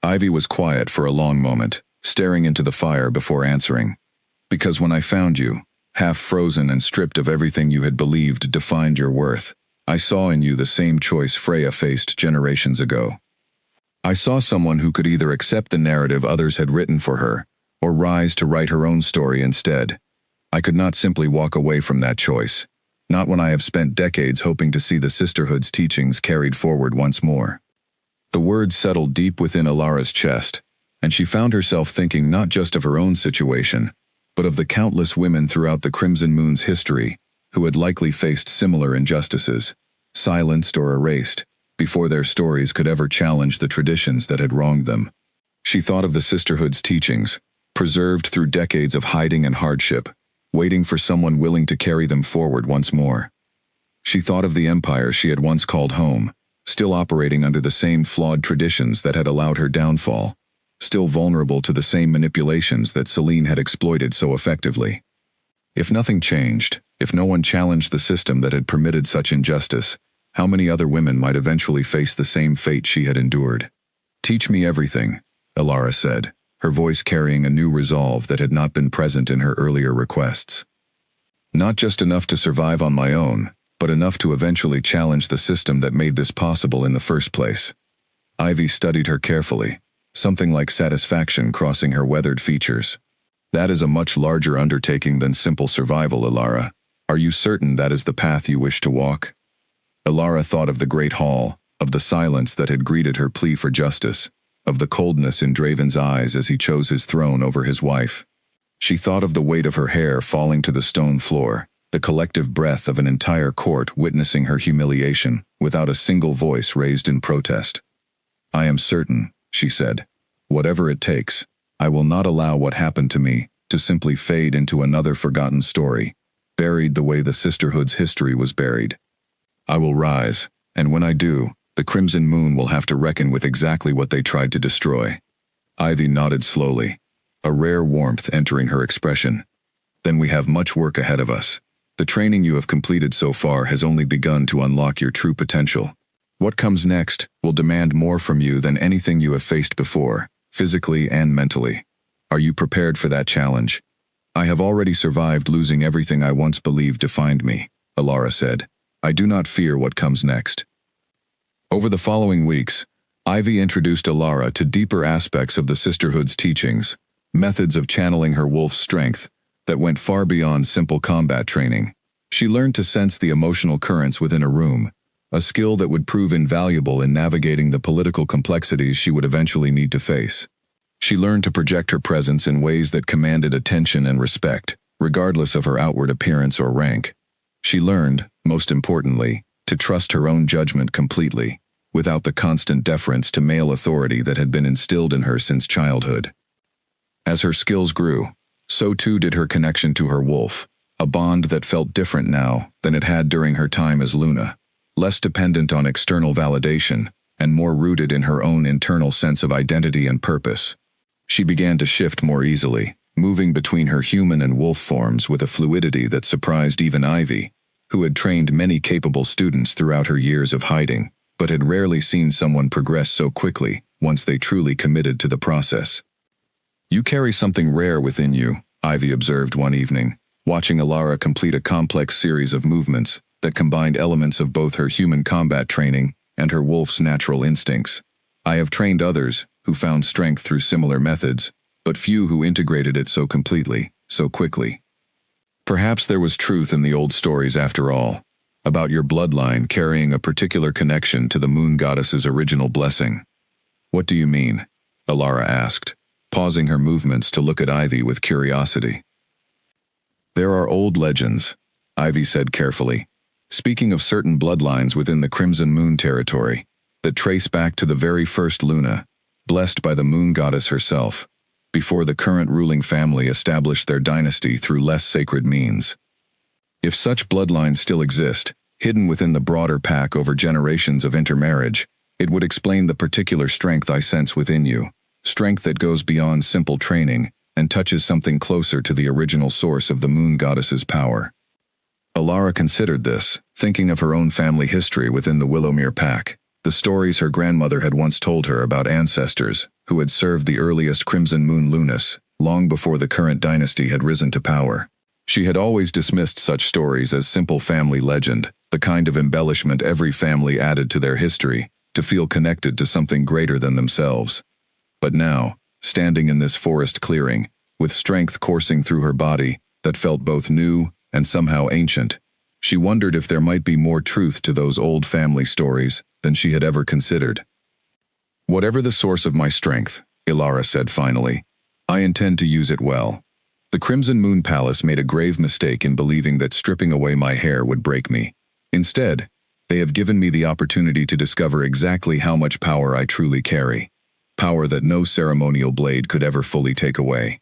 Speaker 1: Ivy was quiet for a long moment, staring into the fire before answering. "Because when I found you, half frozen and stripped of everything you had believed defined your worth, I saw in you the same choice Freya faced generations ago. I saw someone who could either accept the narrative others had written for her, or rise to write her own story instead. I could not simply walk away from that choice, not when I have spent decades hoping to see the sisterhood's teachings carried forward once more." The words settled deep within Alara's chest, and she found herself thinking not just of her own situation, but of the countless women throughout the Crimson Moon's history who had likely faced similar injustices, silenced or erased, before their stories could ever challenge the traditions that had wronged them. She thought of the sisterhood's teachings, preserved through decades of hiding and hardship, waiting for someone willing to carry them forward once more. She thought of the empire she had once called home, still operating under the same flawed traditions that had allowed her downfall, still vulnerable to the same manipulations that Celine had exploited so effectively. If nothing changed, if no one challenged the system that had permitted such injustice, how many other women might eventually face the same fate she had endured? "Teach me everything," Alara said, her voice carrying a new resolve that had not been present in her earlier requests. "Not just enough to survive on my own, but enough to eventually challenge the system that made this possible in the first place." Ivy studied her carefully, something like satisfaction crossing her weathered features. "That is a much larger undertaking than simple survival, Alara. Are you certain that is the path you wish to walk?" Alara thought of the great hall, of the silence that had greeted her plea for justice, of the coldness in Draven's eyes as he chose his throne over his wife. She thought of the weight of her hair falling to the stone floor, the collective breath of an entire court witnessing her humiliation, without a single voice raised in protest. "I am certain," she said. "Whatever it takes, I will not allow what happened to me to simply fade into another forgotten story, buried the way the sisterhood's history was buried. I will rise, and when I do, the Crimson Moon will have to reckon with exactly what they tried to destroy." Ivy nodded slowly, a rare warmth entering her expression. "Then we have much work ahead of us. The training you have completed so far has only begun to unlock your true potential. What comes next will demand more from you than anything you have faced before, physically and mentally. Are you prepared for that challenge? I have already survived losing everything I once believed defined me, Alara said. I do not fear what comes next. Over the following weeks, Ivy introduced Alara to deeper aspects of the sisterhood's teachings, methods of channeling her wolf's strength that went far beyond simple combat training. She learned to sense the emotional currents within a room, a skill that would prove invaluable in navigating the political complexities she would eventually need to face. She learned to project her presence in ways that commanded attention and respect, regardless of her outward appearance or rank. She learned, most importantly, to trust her own judgment completely, without the constant deference to male authority that had been instilled in her since childhood. As her skills grew, so too did her connection to her wolf, a bond that felt different now than it had during her time as Luna, less dependent on external validation and more rooted in her own internal sense of identity and purpose. She began to shift more easily, moving between her human and wolf forms with a fluidity that surprised even Ivy, who had trained many capable students throughout her years of hiding, but had rarely seen someone progress so quickly once they truly committed to the process. You carry something rare within you, Ivy observed one evening, watching Alara complete a complex series of movements that combined elements of both her human combat training and her wolf's natural instincts. I have trained others who found strength through similar methods, but few who integrated it so completely, so quickly. Perhaps there was truth in the old stories after all, about your bloodline carrying a particular connection to the moon goddess's original blessing. What do you mean? Alara asked, pausing her movements to look at Ivy with curiosity. There are old legends, Ivy said carefully, speaking of certain bloodlines within the Crimson Moon territory, that trace back to the very first Luna, blessed by the moon goddess herself, before the current ruling family established their dynasty through less sacred means. If such bloodlines still exist, hidden within the broader pack over generations of intermarriage, it would explain the particular strength I sense within you, strength that goes beyond simple training and touches something closer to the original source of the moon goddess's power. Alara considered this, thinking of her own family history within the Willowmere pack, the stories her grandmother had once told her about ancestors who had served the earliest Crimson Moon Lunas, long before the current dynasty had risen to power. She had always dismissed such stories as simple family legend, the kind of embellishment every family added to their history, to feel connected to something greater than themselves. But now, standing in this forest clearing, with strength coursing through her body that felt both new and somehow ancient, she wondered if there might be more truth to those old family stories than she had ever considered. Whatever the source of my strength, Alara said finally, I intend to use it well. The Crimson Moon Palace made a grave mistake in believing that stripping away my hair would break me. Instead, they have given me the opportunity to discover exactly how much power I truly carry, power that no ceremonial blade could ever fully take away.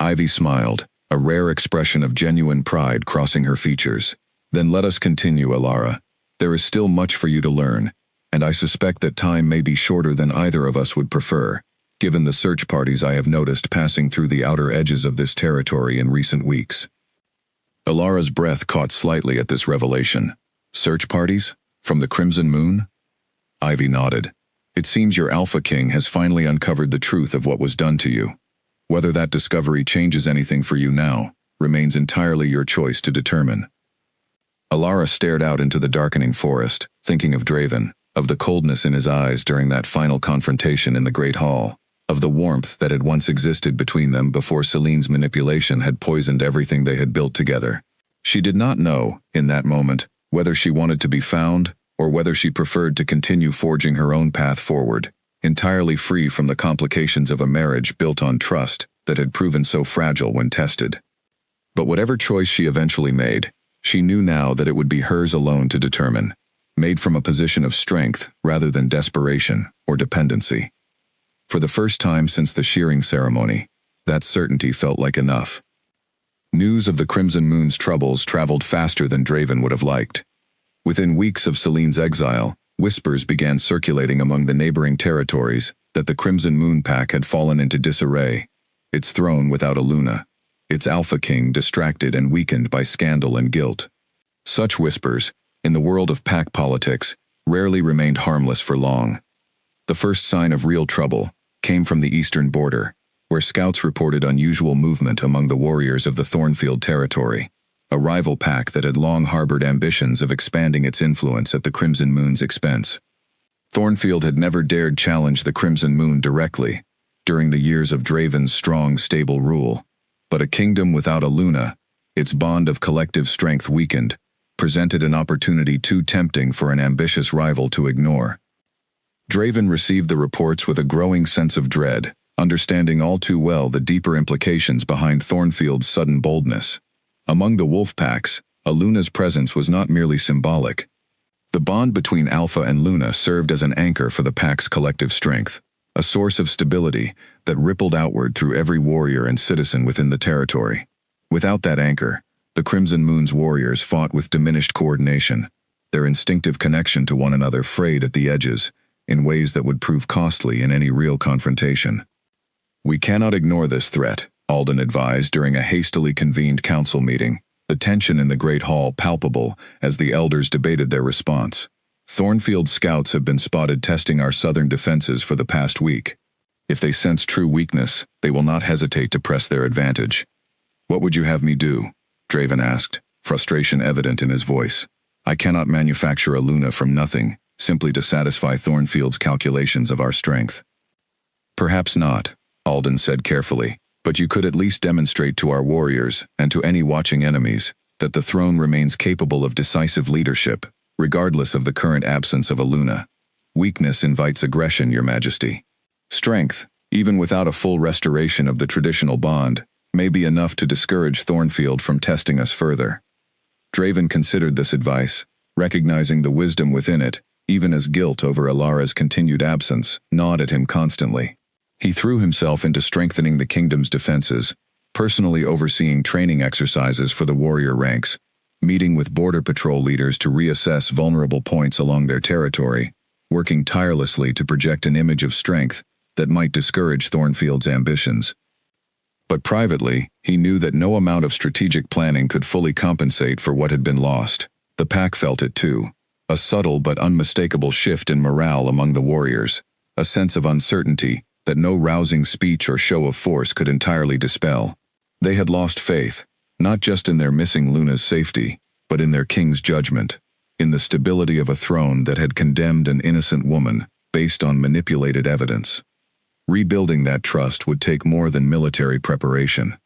Speaker 1: Ivy smiled, a rare expression of genuine pride crossing her features. Then let us continue, Alara. There is still much for you to learn, and I suspect that time may be shorter than either of us would prefer, given the search parties I have noticed passing through the outer edges of this territory in recent weeks. Alara's breath caught slightly at this revelation. Search parties? From the Crimson Moon? Ivy nodded. It seems your Alpha King has finally uncovered the truth of what was done to you. Whether that discovery changes anything for you now remains entirely your choice to determine. Alara stared out into the darkening forest, thinking of Draven, of the coldness in his eyes during that final confrontation in the Great Hall, of the warmth that had once existed between them before Celine's manipulation had poisoned everything they had built together. She did not know, in that moment, whether she wanted to be found or whether she preferred to continue forging her own path forward, entirely free from the complications of a marriage built on trust that had proven so fragile when tested. But whatever choice she eventually made, she knew now that it would be hers alone to determine, made from a position of strength rather than desperation or dependency. For the first time since the shearing ceremony, that certainty felt like enough. News of the Crimson Moon's troubles traveled faster than Draven would have liked. Within weeks of Celine's exile, whispers began circulating among the neighboring territories that the Crimson Moon Pack had fallen into disarray, its throne without a Luna, its Alpha King distracted and weakened by scandal and guilt. Such whispers, in the world of pack politics, rarely remained harmless for long. The first sign of real trouble, came from the eastern border, where scouts reported unusual movement among the warriors of the Thornfield territory, a rival pack that had long harbored ambitions of expanding its influence at the Crimson Moon's expense. Thornfield had never dared challenge the Crimson Moon directly, during the years of Draven's strong, stable rule, but a kingdom without a Luna, its bond of collective strength weakened, presented an opportunity too tempting for an ambitious rival to ignore. Draven received the reports with a growing sense of dread, understanding all too well the deeper implications behind Thornfield's sudden boldness. Among the wolf packs, a Luna's presence was not merely symbolic. The bond between Alpha and Luna served as an anchor for the pack's collective strength, a source of stability that rippled outward through every warrior and citizen within the territory. Without that anchor, the Crimson Moon's warriors fought with diminished coordination, their instinctive connection to one another frayed at the edges, in ways that would prove costly in any real confrontation. "We cannot ignore this threat," Alden advised during a hastily convened council meeting, the tension in the Great Hall palpable as the elders debated their response. "Thornfield scouts have been spotted testing our southern defenses for the past week. If they sense true weakness, they will not hesitate to press their advantage." "What would you have me do?" Draven asked, frustration evident in his voice. "I cannot manufacture a Luna from nothing, simply to satisfy Thornfield's calculations of our strength." "Perhaps not," Alden said carefully, "but you could at least demonstrate to our warriors, and to any watching enemies, that the throne remains capable of decisive leadership, regardless of the current absence of a Luna. Weakness invites aggression, Your Majesty. Strength, even without a full restoration of the traditional bond, may be enough to discourage Thornfield from testing us further." Draven considered this advice, recognizing the wisdom within it, even as guilt over Alara's continued absence gnawed at him constantly. He threw himself into strengthening the kingdom's defenses, personally overseeing training exercises for the warrior ranks, meeting with border patrol leaders to reassess vulnerable points along their territory, working tirelessly to project an image of strength that might discourage Thornfield's ambitions. But privately, he knew that no amount of strategic planning could fully compensate for what had been lost. The pack felt it too, a subtle but unmistakable shift in morale among the warriors, a sense of uncertainty that no rousing speech or show of force could entirely dispel. They had lost faith, not just in their missing Luna's safety, but in their king's judgment, in the stability of a throne that had condemned an innocent woman based on manipulated evidence. Rebuilding that trust would take more than military preparation.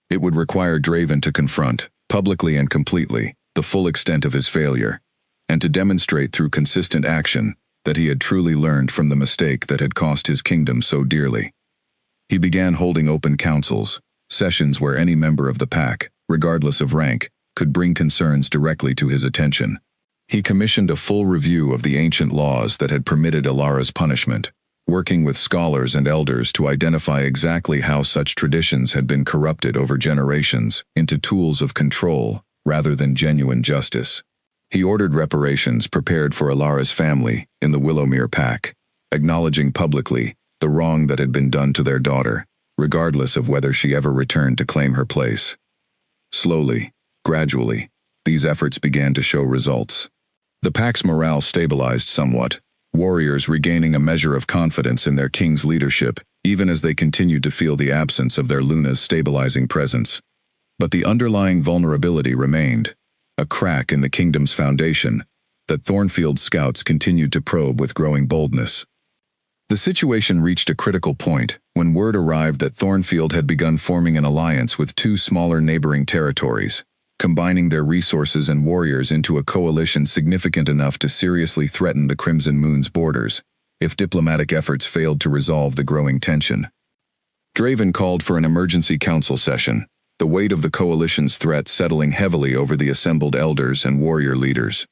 Speaker 1: It would require Draven to confront, publicly and completely, the full extent of his failure, and to demonstrate through consistent action that he had truly learned from the mistake that had cost his kingdom so dearly. He began holding open councils, sessions where any member of the pack, regardless of rank, could bring concerns directly to his attention. He commissioned a full review of the ancient laws that had permitted Alara's punishment, working with scholars and elders to identify exactly how such traditions had been corrupted over generations into tools of control rather than genuine justice. He ordered reparations prepared for Alara's family in the Willowmere pack, acknowledging publicly the wrong that had been done to their daughter, regardless of whether she ever returned to claim her place. Slowly, gradually, these efforts began to show results. The pack's morale stabilized somewhat, warriors regaining a measure of confidence in their king's leadership, even as they continued to feel the absence of their Luna's stabilizing presence. But the underlying vulnerability remained, a crack in the kingdom's foundation that Thornfield scouts continued to probe with growing boldness. The situation reached a critical point when word arrived that Thornfield had begun forming an alliance with two smaller neighboring territories, combining their resources and warriors into a coalition significant enough to seriously threaten the Crimson Moon's borders, if diplomatic efforts failed to resolve the growing tension. Draven called for an emergency council session, the weight of the coalition's threat settling heavily over the assembled elders and warrior leaders.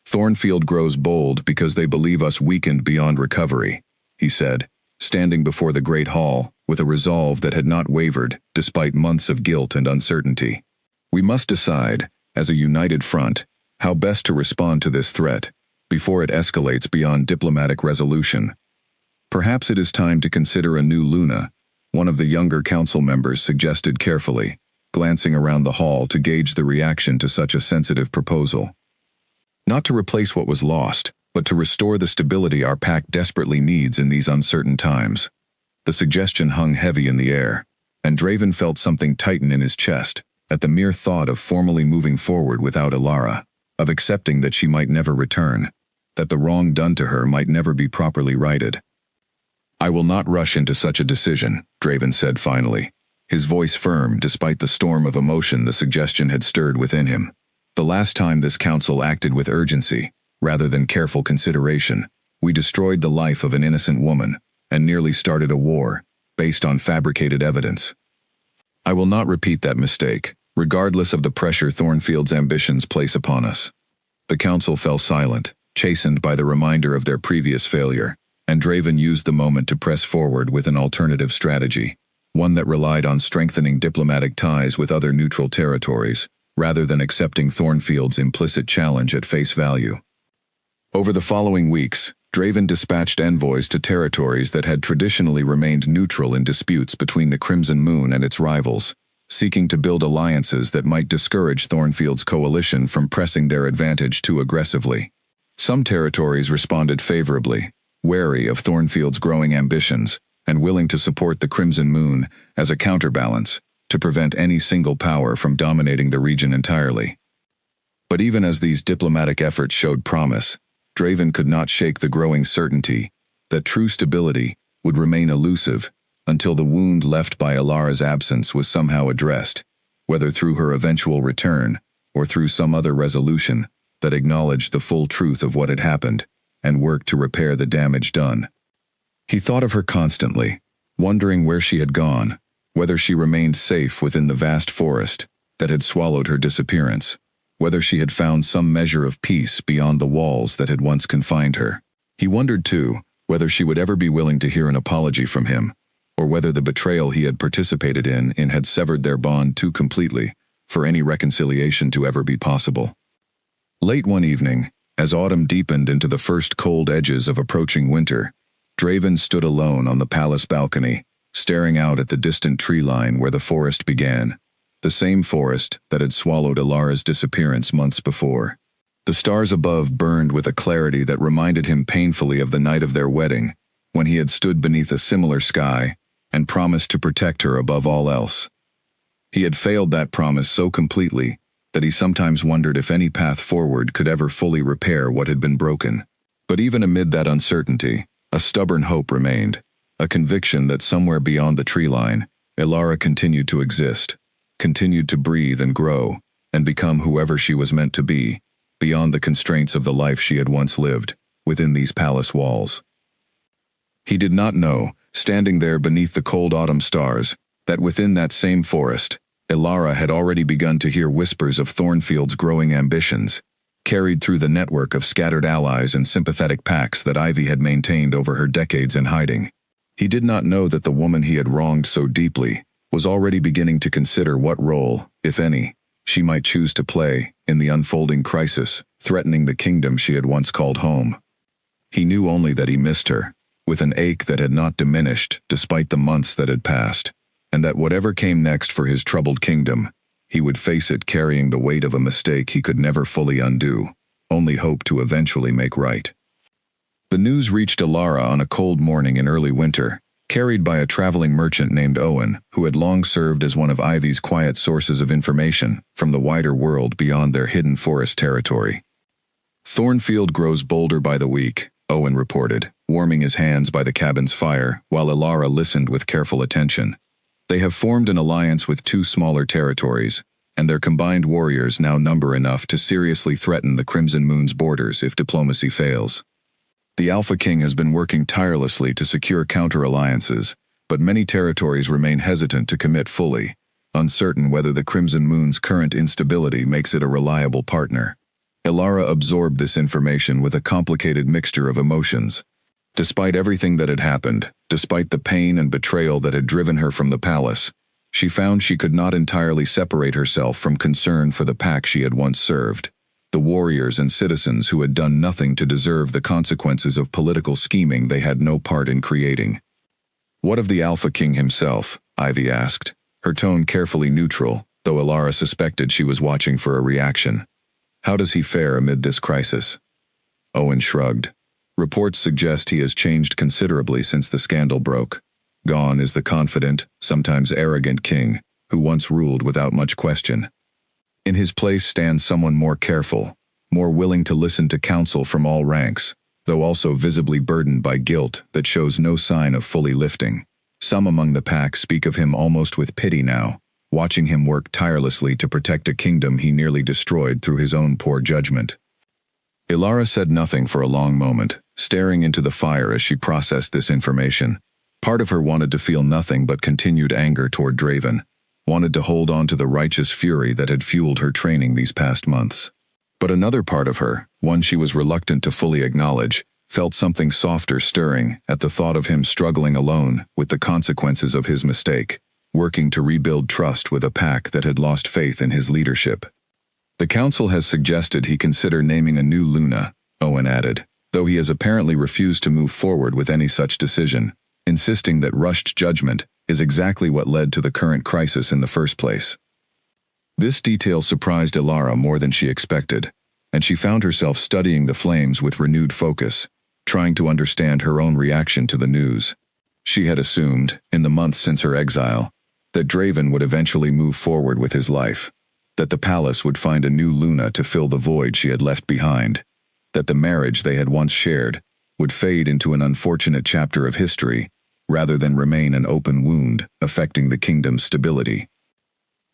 Speaker 1: "Thornfield grows bold because they believe us weakened beyond recovery," he said, standing before the Great Hall with a resolve that had not wavered despite months of guilt and uncertainty. "We must decide, as a united front, how best to respond to this threat before it escalates beyond diplomatic resolution. Perhaps it is time to consider a new Luna," one of the younger council members suggested carefully, glancing around the hall to gauge the reaction to such a sensitive proposal. "Not to replace what was lost, but to restore the stability our pack desperately needs in these uncertain times." The suggestion hung heavy in the air, and Draven felt something tighten in his chest at the mere thought of formally moving forward without Elara, of accepting that she might never return, that the wrong done to her might never be properly righted. "I will not rush into such a decision," Draven said finally, his voice firm despite the storm of emotion the suggestion had stirred within him. "The last time this council acted with urgency, rather than careful consideration, we destroyed the life of an innocent woman, and nearly started a war, based on fabricated evidence. I will not repeat that mistake, regardless of the pressure Thornfield's ambitions place upon us." The council fell silent, chastened by the reminder of their previous failure, and Draven used the moment to press forward with an alternative strategy, one that relied on strengthening diplomatic ties with other neutral territories, rather than accepting Thornfield's implicit challenge at face value. Over the following weeks, Draven dispatched envoys to territories that had traditionally remained neutral in disputes between the Crimson Moon and its rivals, seeking to build alliances that might discourage Thornfield's coalition from pressing their advantage too aggressively. Some territories responded favorably, wary of Thornfield's growing ambitions, and willing to support the Crimson Moon as a counterbalance to prevent any single power from dominating the region entirely. But even as these diplomatic efforts showed promise, Draven could not shake the growing certainty that true stability would remain elusive until the wound left by Elara's absence was somehow addressed, whether through her eventual return or through some other resolution that acknowledged the full truth of what had happened and worked to repair the damage done. He thought of her constantly, wondering where she had gone, whether she remained safe within the vast forest that had swallowed her disappearance, whether she had found some measure of peace beyond the walls that had once confined her. He wondered, too, whether she would ever be willing to hear an apology from him, or whether the betrayal he had participated in had severed their bond too completely for any reconciliation to ever be possible. Late one evening, as autumn deepened into the first cold edges of approaching winter, Draven stood alone on the palace balcony, staring out at the distant tree line where the forest began, the same forest that had swallowed Elara's disappearance months before. The stars above burned with a clarity that reminded him painfully of the night of their wedding, when he had stood beneath a similar sky and promised to protect her above all else. He had failed that promise so completely that he sometimes wondered if any path forward could ever fully repair what had been broken. But even amid that uncertainty, a stubborn hope remained, a conviction that somewhere beyond the tree line, Elara continued to exist, continued to breathe and grow, and become whoever she was meant to be, beyond the constraints of the life she had once lived, within these palace walls. He did not know, standing there beneath the cold autumn stars, that within that same forest, Elara had already begun to hear whispers of Thornfield's growing ambitions, carried through the network of scattered allies and sympathetic pacts that Ivy had maintained over her decades in hiding. He did not know that the woman he had wronged so deeply was already beginning to consider what role, if any, she might choose to play in the unfolding crisis threatening the kingdom she had once called home. He knew only that he missed her, with an ache that had not diminished despite the months that had passed, and that whatever came next for his troubled kingdom, he would face it carrying the weight of a mistake he could never fully undo, only hope to eventually make right. The news reached Elara on a cold morning in early winter, carried by a traveling merchant named Owen, who had long served as one of Ivy's quiet sources of information from the wider world beyond their hidden forest territory. "Thornfield grows bolder by the week," Owen reported, warming his hands by the cabin's fire while Elara listened with careful attention. "They have formed an alliance with 2 smaller territories, and their combined warriors now number enough to seriously threaten the Crimson Moon's borders if diplomacy fails. The Alpha King has been working tirelessly to secure counter-alliances, but many territories remain hesitant to commit fully, uncertain whether the Crimson Moon's current instability makes it a reliable partner." Elara absorbed this information with a complicated mixture of emotions. Despite everything that had happened, despite the pain and betrayal that had driven her from the palace, she found she could not entirely separate herself from concern for the pack she had once served, the warriors and citizens who had done nothing to deserve the consequences of political scheming they had no part in creating. "What of the Alpha King himself?" Ivy asked, her tone carefully neutral, though Elara suspected she was watching for a reaction. "How does he fare amid this crisis?" Owen shrugged. "Reports suggest he has changed considerably since the scandal broke. Gone is the confident, sometimes arrogant king, who once ruled without much question. In his place stands someone more careful, more willing to listen to counsel from all ranks, though also visibly burdened by guilt that shows no sign of fully lifting. Some among the pack speak of him almost with pity now, watching him work tirelessly to protect a kingdom he nearly destroyed through his own poor judgment. Ilara said nothing for a long moment, staring into the fire as she processed this information. Part of her wanted to feel nothing but continued anger toward Draven, wanted to hold on to the righteous fury that had fueled her training these past months. But another part of her, one she was reluctant to fully acknowledge, felt something softer stirring at the thought of him struggling alone with the consequences of his mistake, working to rebuild trust with a pack that had lost faith in his leadership. The council has suggested he consider naming a new Luna, Owen added, though he has apparently refused to move forward with any such decision, insisting that rushed judgment is exactly what led to the current crisis in the first place. This detail surprised Ilara more than she expected, and she found herself studying the flames with renewed focus, trying to understand her own reaction to the news. She had assumed, in the months since her exile, that Draven would eventually move forward with his life, that the palace would find a new Luna to fill the void she had left behind, that the marriage they had once shared would fade into an unfortunate chapter of history, rather than remain an open wound affecting the kingdom's stability.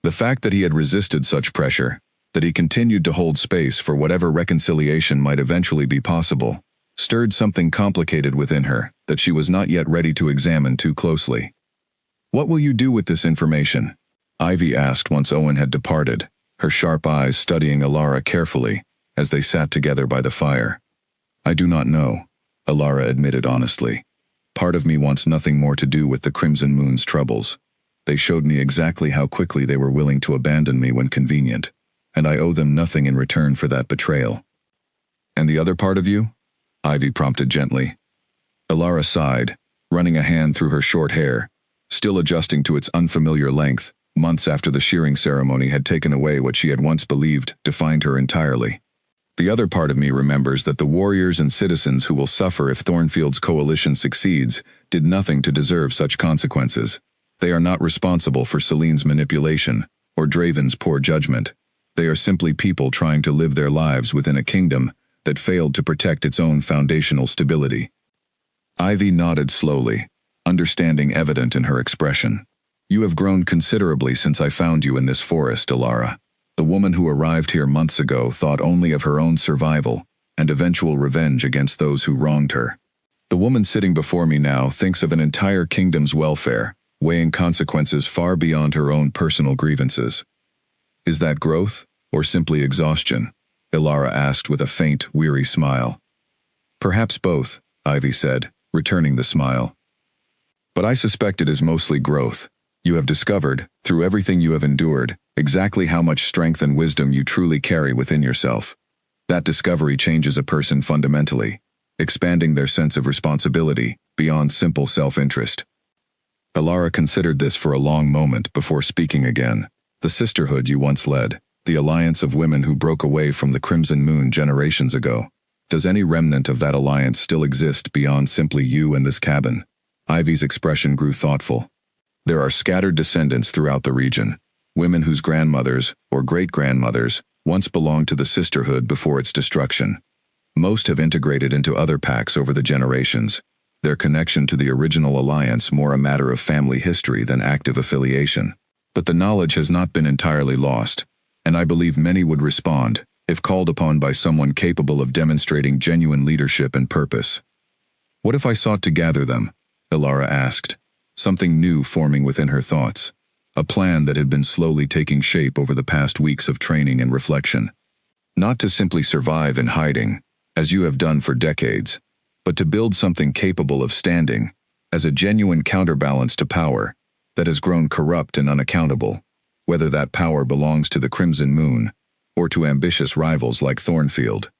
Speaker 1: The fact that he had resisted such pressure, that he continued to hold space for whatever reconciliation might eventually be possible, stirred something complicated within her that she was not yet ready to examine too closely. "What will you do with this information?" Ivy asked once Owen had departed, her sharp eyes studying Ilara carefully as they sat together by the fire. "I do not know," Ilara admitted honestly. "Part of me wants nothing more to do with the Crimson Moon's troubles. They showed me exactly how quickly they were willing to abandon me when convenient, and I owe them nothing in return for that betrayal." "And the other part of you?" Ivy prompted gently. Ilara sighed, running a hand through her short hair, still adjusting to its unfamiliar length, months after the shearing ceremony had taken away what she had once believed defined her entirely. "The other part of me remembers that the warriors and citizens who will suffer if Thornfield's coalition succeeds did nothing to deserve such consequences. They are not responsible for Celine's manipulation or Draven's poor judgment. They are simply people trying to live their lives within a kingdom that failed to protect its own foundational stability." Ivy nodded slowly, understanding evident in her expression. "You have grown considerably since I found you in this forest, Ilara. The woman who arrived here months ago thought only of her own survival and eventual revenge against those who wronged her. The woman sitting before me now thinks of an entire kingdom's welfare, weighing consequences far beyond her own personal grievances." "Is that growth, or simply exhaustion?" Ilara asked with a faint, weary smile. "Perhaps both," Ivy said, returning the smile. "But I suspect it is mostly growth. You have discovered, through everything you have endured, exactly how much strength and wisdom you truly carry within yourself. That discovery changes a person fundamentally, expanding their sense of responsibility beyond simple self-interest." Ilara considered this for a long moment before speaking again. "The sisterhood you once led, the alliance of women who broke away from the Crimson Moon generations ago, does any remnant of that alliance still exist beyond simply you and this cabin?" Ivy's expression grew thoughtful. "There are scattered descendants throughout the region, women whose grandmothers or great-grandmothers once belonged to the sisterhood before its destruction. Most have integrated into other packs over the generations, their connection to the original alliance more a matter of family history than active affiliation. But the knowledge has not been entirely lost, and I believe many would respond, if called upon by someone capable of demonstrating genuine leadership and purpose." "What if I sought to gather them?" Ilara asked, something new forming within her thoughts, a plan that had been slowly taking shape over the past weeks of training and reflection. "Not to simply survive in hiding, as you have done for decades, but to build something capable of standing as a genuine counterbalance to power that has grown corrupt and unaccountable, whether that power belongs to the Crimson Moon or to ambitious rivals like Thornfield."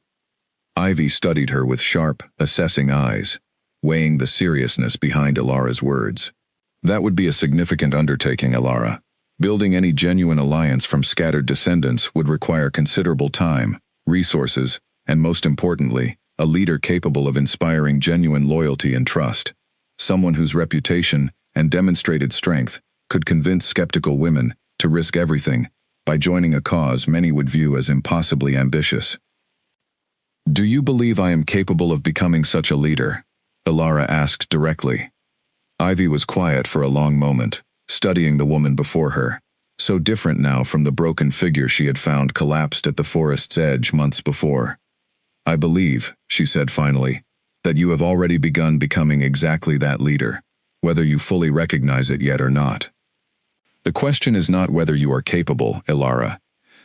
Speaker 1: Ivy studied her with sharp, assessing eyes, weighing the seriousness behind Ilara's words. "That would be a significant undertaking, Ilara. Building any genuine alliance from scattered descendants would require considerable time, resources, and most importantly, a leader capable of inspiring genuine loyalty and trust. Someone whose reputation and demonstrated strength, could convince skeptical women to risk everything by joining a cause many would view as impossibly ambitious. "Do you believe I am capable of becoming such a leader?" Ilara asked directly. Ivy was quiet for a long moment, studying the woman before her, so different now from the broken figure she had found collapsed at the forest's edge months before. "I believe," she said finally, "that you have already begun becoming exactly that leader, whether you fully recognize it yet or not. The question is not whether you are capable, Ilara.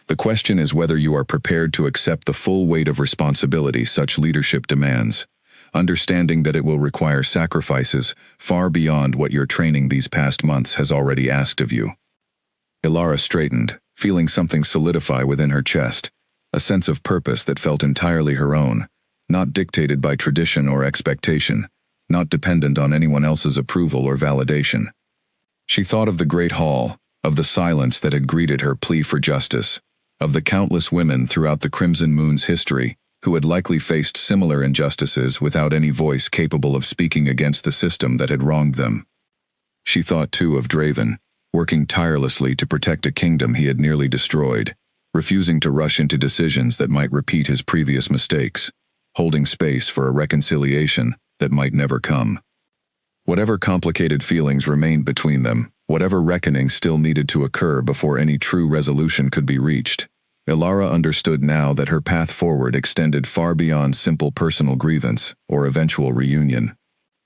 Speaker 1: The question is whether you are prepared to accept the full weight of responsibility such leadership demands, understanding that it will require sacrifices far beyond what your training these past months has already asked of you." Ilara straightened, feeling something solidify within her chest, a sense of purpose that felt entirely her own, not dictated by tradition or expectation, not dependent on anyone else's approval or validation. She thought of the great hall, of the silence that had greeted her plea for justice, of the countless women throughout the Crimson Moon's history who had likely faced similar injustices without any voice capable of speaking against the system that had wronged them. She thought too of Draven, working tirelessly to protect a kingdom he had nearly destroyed, refusing to rush into decisions that might repeat his previous mistakes, holding space for a reconciliation that might never come. Whatever complicated feelings remained between them, whatever reckoning still needed to occur before any true resolution could be reached, Ilara understood now that her path forward extended far beyond simple personal grievance or eventual reunion.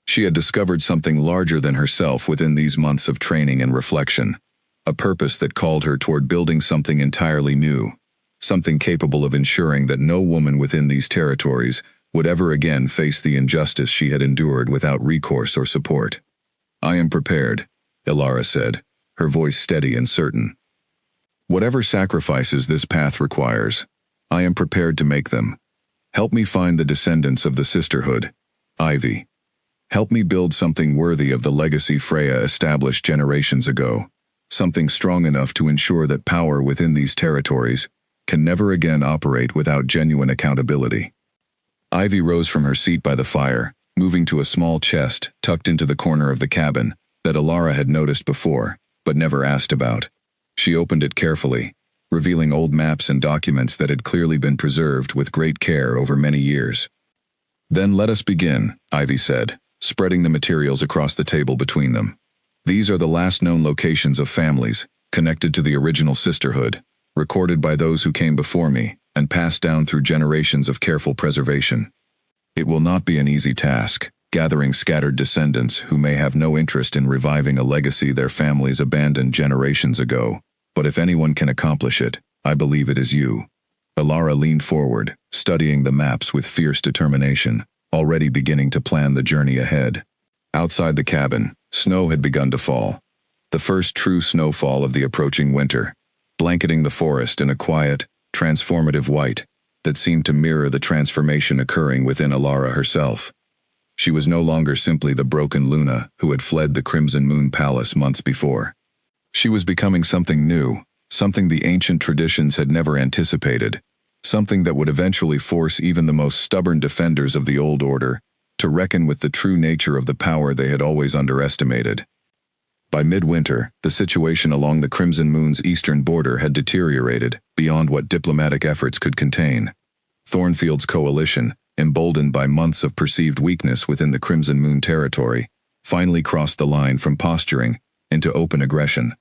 Speaker 1: She had discovered something larger than herself within these months of training and reflection, a purpose that called her toward building something entirely new, something capable of ensuring that no woman within these territories would ever again face the injustice she had endured without recourse or support. "I am prepared," Ilara said, her voice steady and certain. "Whatever sacrifices this path requires, I am prepared to make them. Help me find the descendants of the sisterhood, Ivy. Help me build something worthy of the legacy Freya established generations ago, something strong enough to ensure that power within these territories can never again operate without genuine accountability." Ivy rose from her seat by the fire, moving to a small chest tucked into the corner of the cabin that Ilara had noticed before, but never asked about. She opened it carefully, revealing old maps and documents that had clearly been preserved with great care over many years. "Then let us begin," Ivy said, spreading the materials across the table between them. "These are the last known locations of families connected to the original sisterhood, recorded by those who came before me, and passed down through generations of careful preservation. It will not be an easy task, gathering scattered descendants who may have no interest in reviving a legacy their families abandoned generations ago, but if anyone can accomplish it, I believe it is you." Ilara leaned forward, studying the maps with fierce determination, already beginning to plan the journey ahead. Outside the cabin, snow had begun to fall, the first true snowfall of the approaching winter, blanketing the forest in a quiet, transformative white that seemed to mirror the transformation occurring within Ilara herself. She was no longer simply the broken Luna who had fled the Crimson Moon Palace months before. She was becoming something new, something the ancient traditions had never anticipated, something that would eventually force even the most stubborn defenders of the old order to reckon with the true nature of the power they had always underestimated. By midwinter, the situation along the Crimson Moon's eastern border had deteriorated beyond what diplomatic efforts could contain. Thornfield's coalition, emboldened by months of perceived weakness within the Crimson Moon territory, finally crossed the line from posturing into open aggression.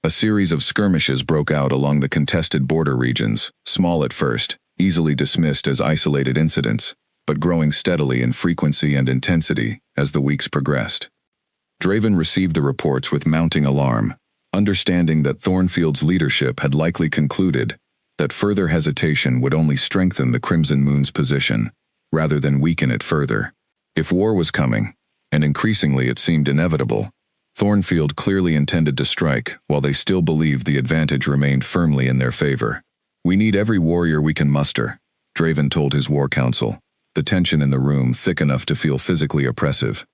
Speaker 1: A series of skirmishes broke out along the contested border regions, small at first, easily dismissed as isolated incidents, but growing steadily in frequency and intensity as the weeks progressed. Draven received the reports with mounting alarm, understanding that Thornfield's leadership had likely concluded that further hesitation would only strengthen the Crimson Moon's position, rather than weaken it further. If war was coming, and increasingly it seemed inevitable, Thornfield clearly intended to strike while they still believed the advantage remained firmly in their favor. "We need every warrior we can muster," Draven told his war council, the tension in the room thick enough to feel physically oppressive.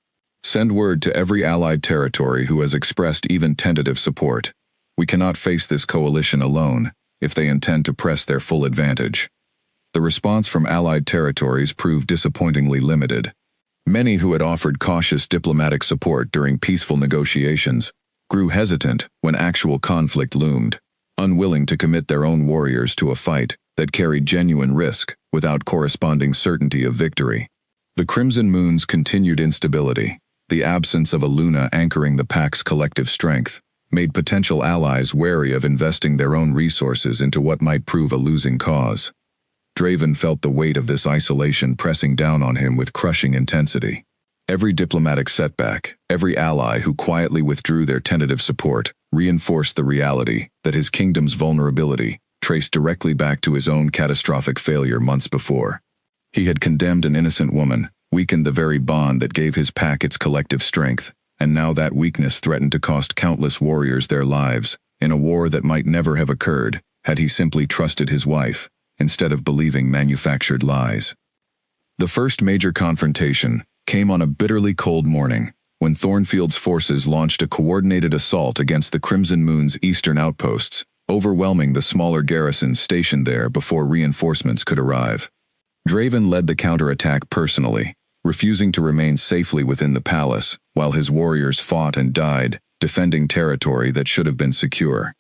Speaker 1: "Send word to every allied territory who has expressed even tentative support. We cannot face this coalition alone if they intend to press their full advantage." The response from allied territories proved disappointingly limited. Many who had offered cautious diplomatic support during peaceful negotiations grew hesitant when actual conflict loomed, unwilling to commit their own warriors to a fight that carried genuine risk without corresponding certainty of victory. The Crimson Moon's continued instability, the absence of a Luna anchoring the pack's collective strength, made potential allies wary of investing their own resources into what might prove a losing cause. Draven felt the weight of this isolation pressing down on him with crushing intensity. Every diplomatic setback, every ally who quietly withdrew their tentative support, reinforced the reality that his kingdom's vulnerability traced directly back to his own catastrophic failure months before. He had condemned an innocent woman, weakened the very bond that gave his pack its collective strength, and now that weakness threatened to cost countless warriors their lives, in a war that might never have occurred had he simply trusted his wife, instead of believing manufactured lies. The first major confrontation came on a bitterly cold morning, when Thornfield's forces launched a coordinated assault against the Crimson Moon's eastern outposts, overwhelming the smaller garrisons stationed there before reinforcements could arrive. Draven led the counterattack personally, refusing to remain safely within the palace, while his warriors fought and died, defending territory that should have been secure.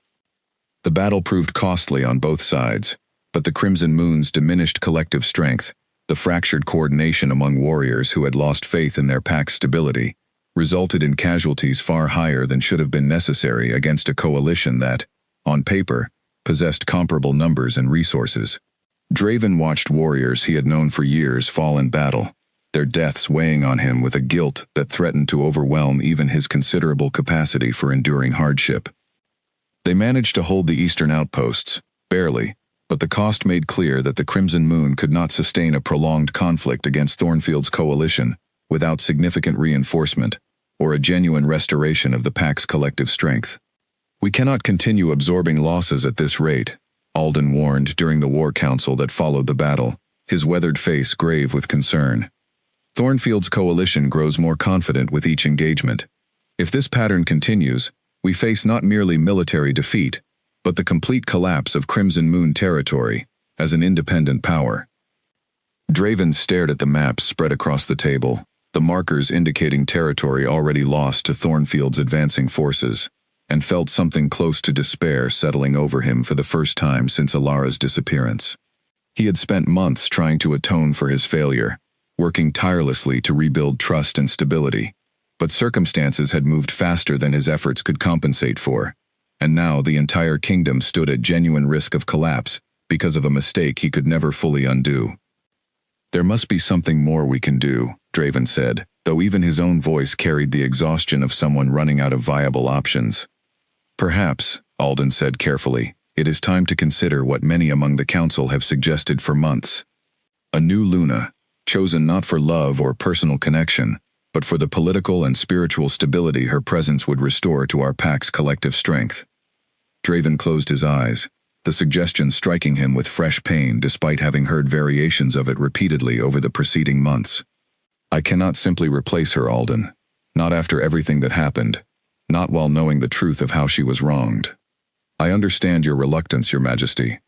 Speaker 1: The battle proved costly on both sides, but the Crimson Moon's diminished collective strength, the fractured coordination among warriors who had lost faith in their pack's stability, resulted in casualties far higher than should have been necessary against a coalition that, on paper, possessed comparable numbers and resources. Draven watched warriors he had known for years fall in battle, their deaths weighing on him with a guilt that threatened to overwhelm even his considerable capacity for enduring hardship. They managed to hold the eastern outposts, barely, but the cost made clear that the Crimson Moon could not sustain a prolonged conflict against Thornfield's coalition without significant reinforcement or a genuine restoration of the pack's collective strength. "We cannot continue absorbing losses at this rate," Alden warned during the war council that followed the battle, his weathered face grave with concern. "Thornfield's coalition grows more confident with each engagement. If this pattern continues, we face not merely military defeat, but the complete collapse of Crimson Moon territory as an independent power." Draven stared at the maps spread across the table, the markers indicating territory already lost to Thornfield's advancing forces, and felt something close to despair settling over him for the first time since Alara's disappearance. He had spent months trying to atone for his failure, working tirelessly to rebuild trust and stability, but circumstances had moved faster than his efforts could compensate for, and now the entire kingdom stood at genuine risk of collapse because of a mistake he could never fully undo. "There must be something more we can do," Draven said, though even his own voice carried the exhaustion of someone running out of viable options. "Perhaps," Alden said carefully, "it is time to consider what many among the council have suggested for months. A new Luna, chosen not for love or personal connection, but for the political and spiritual stability her presence would restore to our pack's collective strength." Draven closed his eyes, the suggestion striking him with fresh pain despite having heard variations of it repeatedly over the preceding months. "I cannot simply replace her, Alden. Not after everything that happened. Not while knowing the truth of how she was wronged." "I understand your reluctance, Your Majesty,"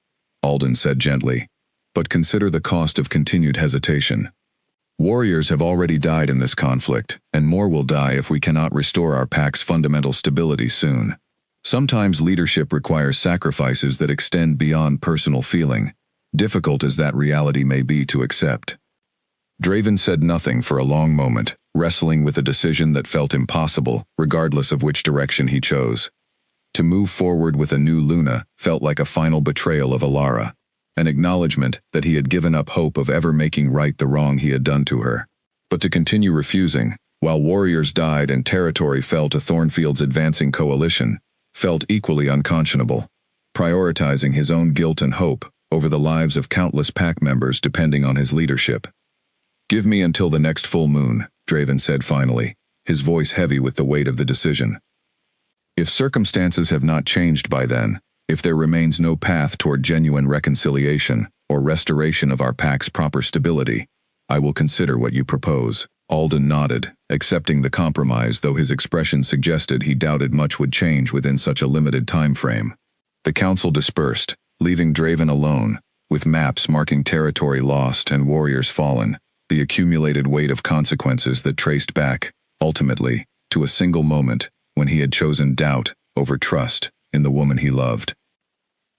Speaker 1: Alden said gently, "but consider the cost of continued hesitation. Warriors have already died in this conflict, and more will die if we cannot restore our pack's fundamental stability soon. Sometimes leadership requires sacrifices that extend beyond personal feeling, difficult as that reality may be to accept." Draven said nothing for a long moment, wrestling with a decision that felt impossible, regardless of which direction he chose. To move forward with a new Luna felt like a final betrayal of Alara, an acknowledgement that he had given up hope of ever making right the wrong he had done to her. But to continue refusing, while warriors died and territory fell to Thornfield's advancing coalition, felt equally unconscionable, prioritizing his own guilt and hope over the lives of countless pack members depending on his leadership. "Give me until the next full moon," Draven said finally, his voice heavy with the weight of the decision. "If circumstances have not changed by then, if there remains no path toward genuine reconciliation or restoration of our pack's proper stability, I will consider what you propose." Alden nodded, accepting the compromise, though his expression suggested he doubted much would change within such a limited time frame. The council dispersed, leaving Draven alone, with maps marking territory lost and warriors fallen, the accumulated weight of consequences that traced back, ultimately, to a single moment when he had chosen doubt over trust in the woman he loved.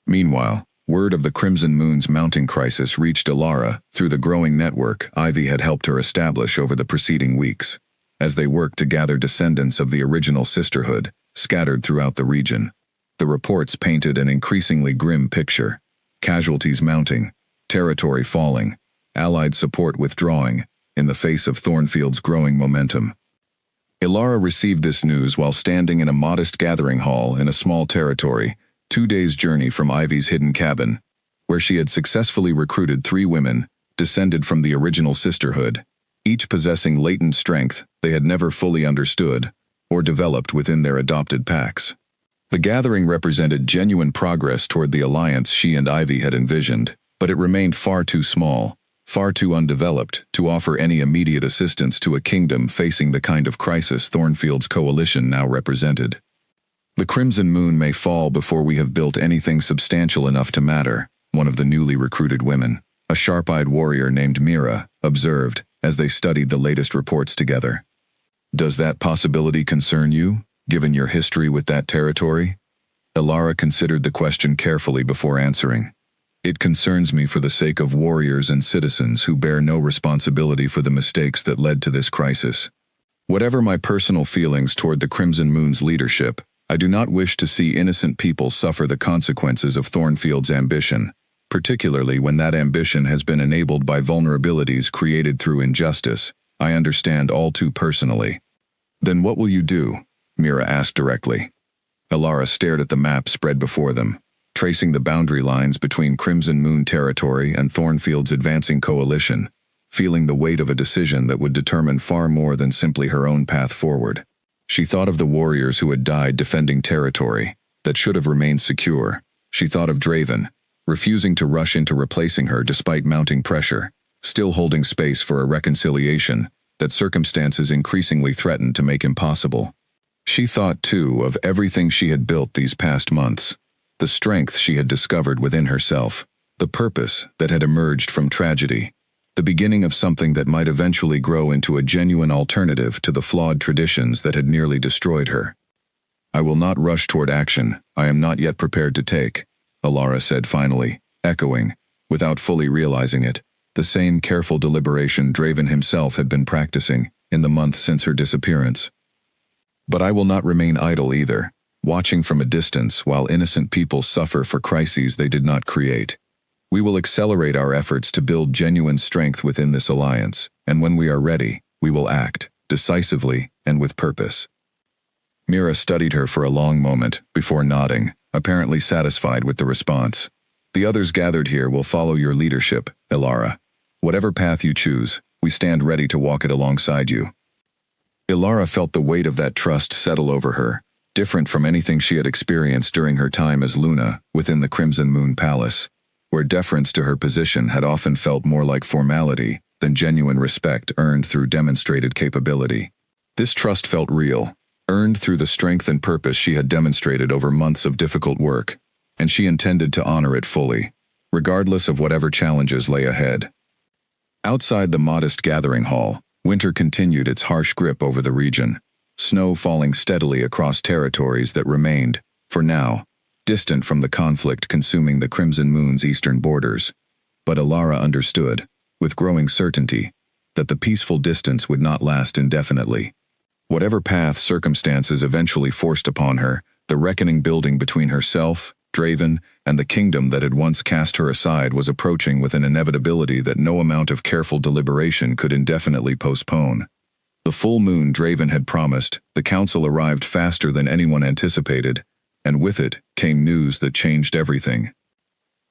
Speaker 1: Meanwhile, word of the Crimson Moon's mounting crisis reached Alara through the growing network Ivy had helped her establish over the preceding weeks, as they worked to gather descendants of the original sisterhood scattered throughout the region. The reports painted an increasingly grim picture: casualties mounting, territory falling, allied support withdrawing, in the face of Thornfield's growing momentum. Alara received this news while standing in a modest gathering hall in a small territory, 2 days' journey from Ivy's hidden cabin, where she had successfully recruited 3 women, descended from the original sisterhood, each possessing latent strength they had never fully understood or developed within their adopted packs. The gathering represented genuine progress toward the alliance she and Ivy had envisioned, but it remained far too small, far too undeveloped to offer any immediate assistance to a kingdom facing the kind of crisis Thornfield's coalition now represented. "The Crimson Moon may fall before we have built anything substantial enough to matter," one of the newly recruited women, a sharp-eyed warrior named Mira, observed as they studied the latest reports together. "Does that possibility concern you, given your history with that territory?" Alara considered the question carefully before answering. "It concerns me for the sake of warriors and citizens who bear no responsibility for the mistakes that led to this crisis. Whatever my personal feelings toward the Crimson Moon's leadership, I do not wish to see innocent people suffer the consequences of Thornfield's ambition, particularly when that ambition has been enabled by vulnerabilities created through injustice, I understand all too personally." "Then what will you do?" Mira asked directly. Alara stared at the map spread before them, tracing the boundary lines between Crimson Moon territory and Thornfield's advancing coalition, feeling the weight of a decision that would determine far more than simply her own path forward. She thought of the warriors who had died defending territory that should have remained secure. She thought of Draven, refusing to rush into replacing her despite mounting pressure, still holding space for a reconciliation that circumstances increasingly threatened to make impossible. She thought, too, of everything she had built these past months, the strength she had discovered within herself, the purpose that had emerged from tragedy, the beginning of something that might eventually grow into a genuine alternative to the flawed traditions that had nearly destroyed her. "I will not rush toward action I am not yet prepared to take," Alara said finally, echoing, without fully realizing it, the same careful deliberation Draven himself had been practicing in the months since her disappearance. "But I will not remain idle either, watching from a distance while innocent people suffer for crises they did not create. We will accelerate our efforts to build genuine strength within this alliance, and when we are ready, we will act, decisively and with purpose." Mira studied her for a long moment before nodding, apparently satisfied with the response. "The others gathered here will follow your leadership, Alara. Whatever path you choose, we stand ready to walk it alongside you." Alara felt the weight of that trust settle over her, different from anything she had experienced during her time as Luna within the Crimson Moon Palace, where deference to her position had often felt more like formality than genuine respect earned through demonstrated capability. This trust felt real, earned through the strength and purpose she had demonstrated over months of difficult work, and she intended to honor it fully, regardless of whatever challenges lay ahead. Outside the modest gathering hall, winter continued its harsh grip over the region, snow falling steadily across territories that remained, for now, distant from the conflict consuming the Crimson Moon's eastern borders. But Alara understood, with growing certainty, that the peaceful distance would not last indefinitely. Whatever path circumstances eventually forced upon her, the reckoning building between herself, Draven, and the kingdom that had once cast her aside was approaching with an inevitability that no amount of careful deliberation could indefinitely postpone. The full moon Draven had promised, the council arrived faster than anyone anticipated, and with it came news that changed everything.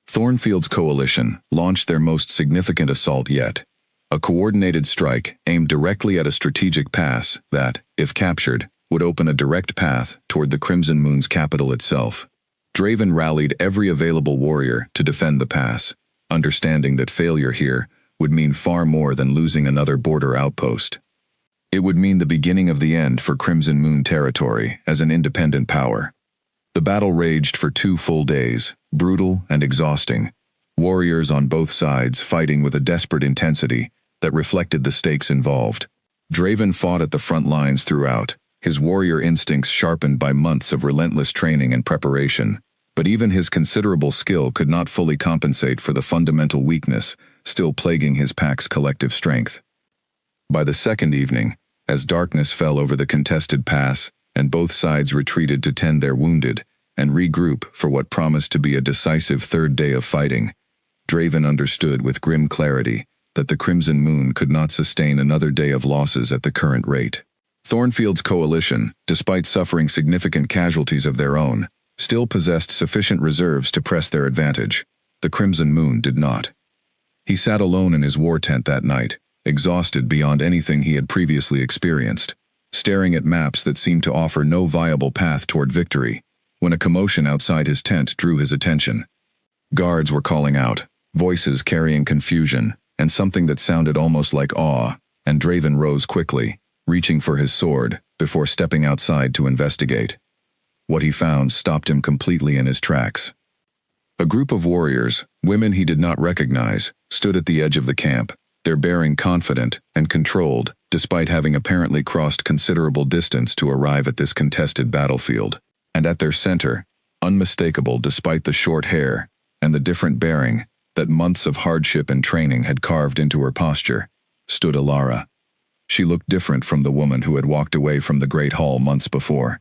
Speaker 1: Thornfield's coalition launched their most significant assault yet, a coordinated strike aimed directly at a strategic pass that, if captured, would open a direct path toward the Crimson Moon's capital itself. Draven rallied every available warrior to defend the pass, understanding that failure here would mean far more than losing another border outpost. It would mean the beginning of the end for Crimson Moon territory as an independent power. The battle raged for 2 full days, brutal and exhausting, warriors on both sides fighting with a desperate intensity that reflected the stakes involved. Draven fought at the front lines throughout, his warrior instincts sharpened by months of relentless training and preparation, but even his considerable skill could not fully compensate for the fundamental weakness still plaguing his pack's collective strength. By the second evening, as darkness fell over the contested pass and both sides retreated to tend their wounded and regroup for what promised to be a decisive third day of fighting, Draven understood with grim clarity that the Crimson Moon could not sustain another day of losses at the current rate. Thornfield's coalition, despite suffering significant casualties of their own, still possessed sufficient reserves to press their advantage. The Crimson Moon did not. He sat alone in his war tent that night, exhausted beyond anything he had previously experienced, staring at maps that seemed to offer no viable path toward victory, when a commotion outside his tent drew his attention. Guards were calling out, voices carrying confusion, and something that sounded almost like awe, and Draven rose quickly, reaching for his sword, before stepping outside to investigate. What he found stopped him completely in his tracks. A group of warriors, women he did not recognize, stood at the edge of the camp, their bearing confident and controlled, despite having apparently crossed considerable distance to arrive at this contested battlefield. And at their center, unmistakable despite the short hair and the different bearing that months of hardship and training had carved into her posture, stood Alara. She looked different from the woman who had walked away from the Great Hall months before.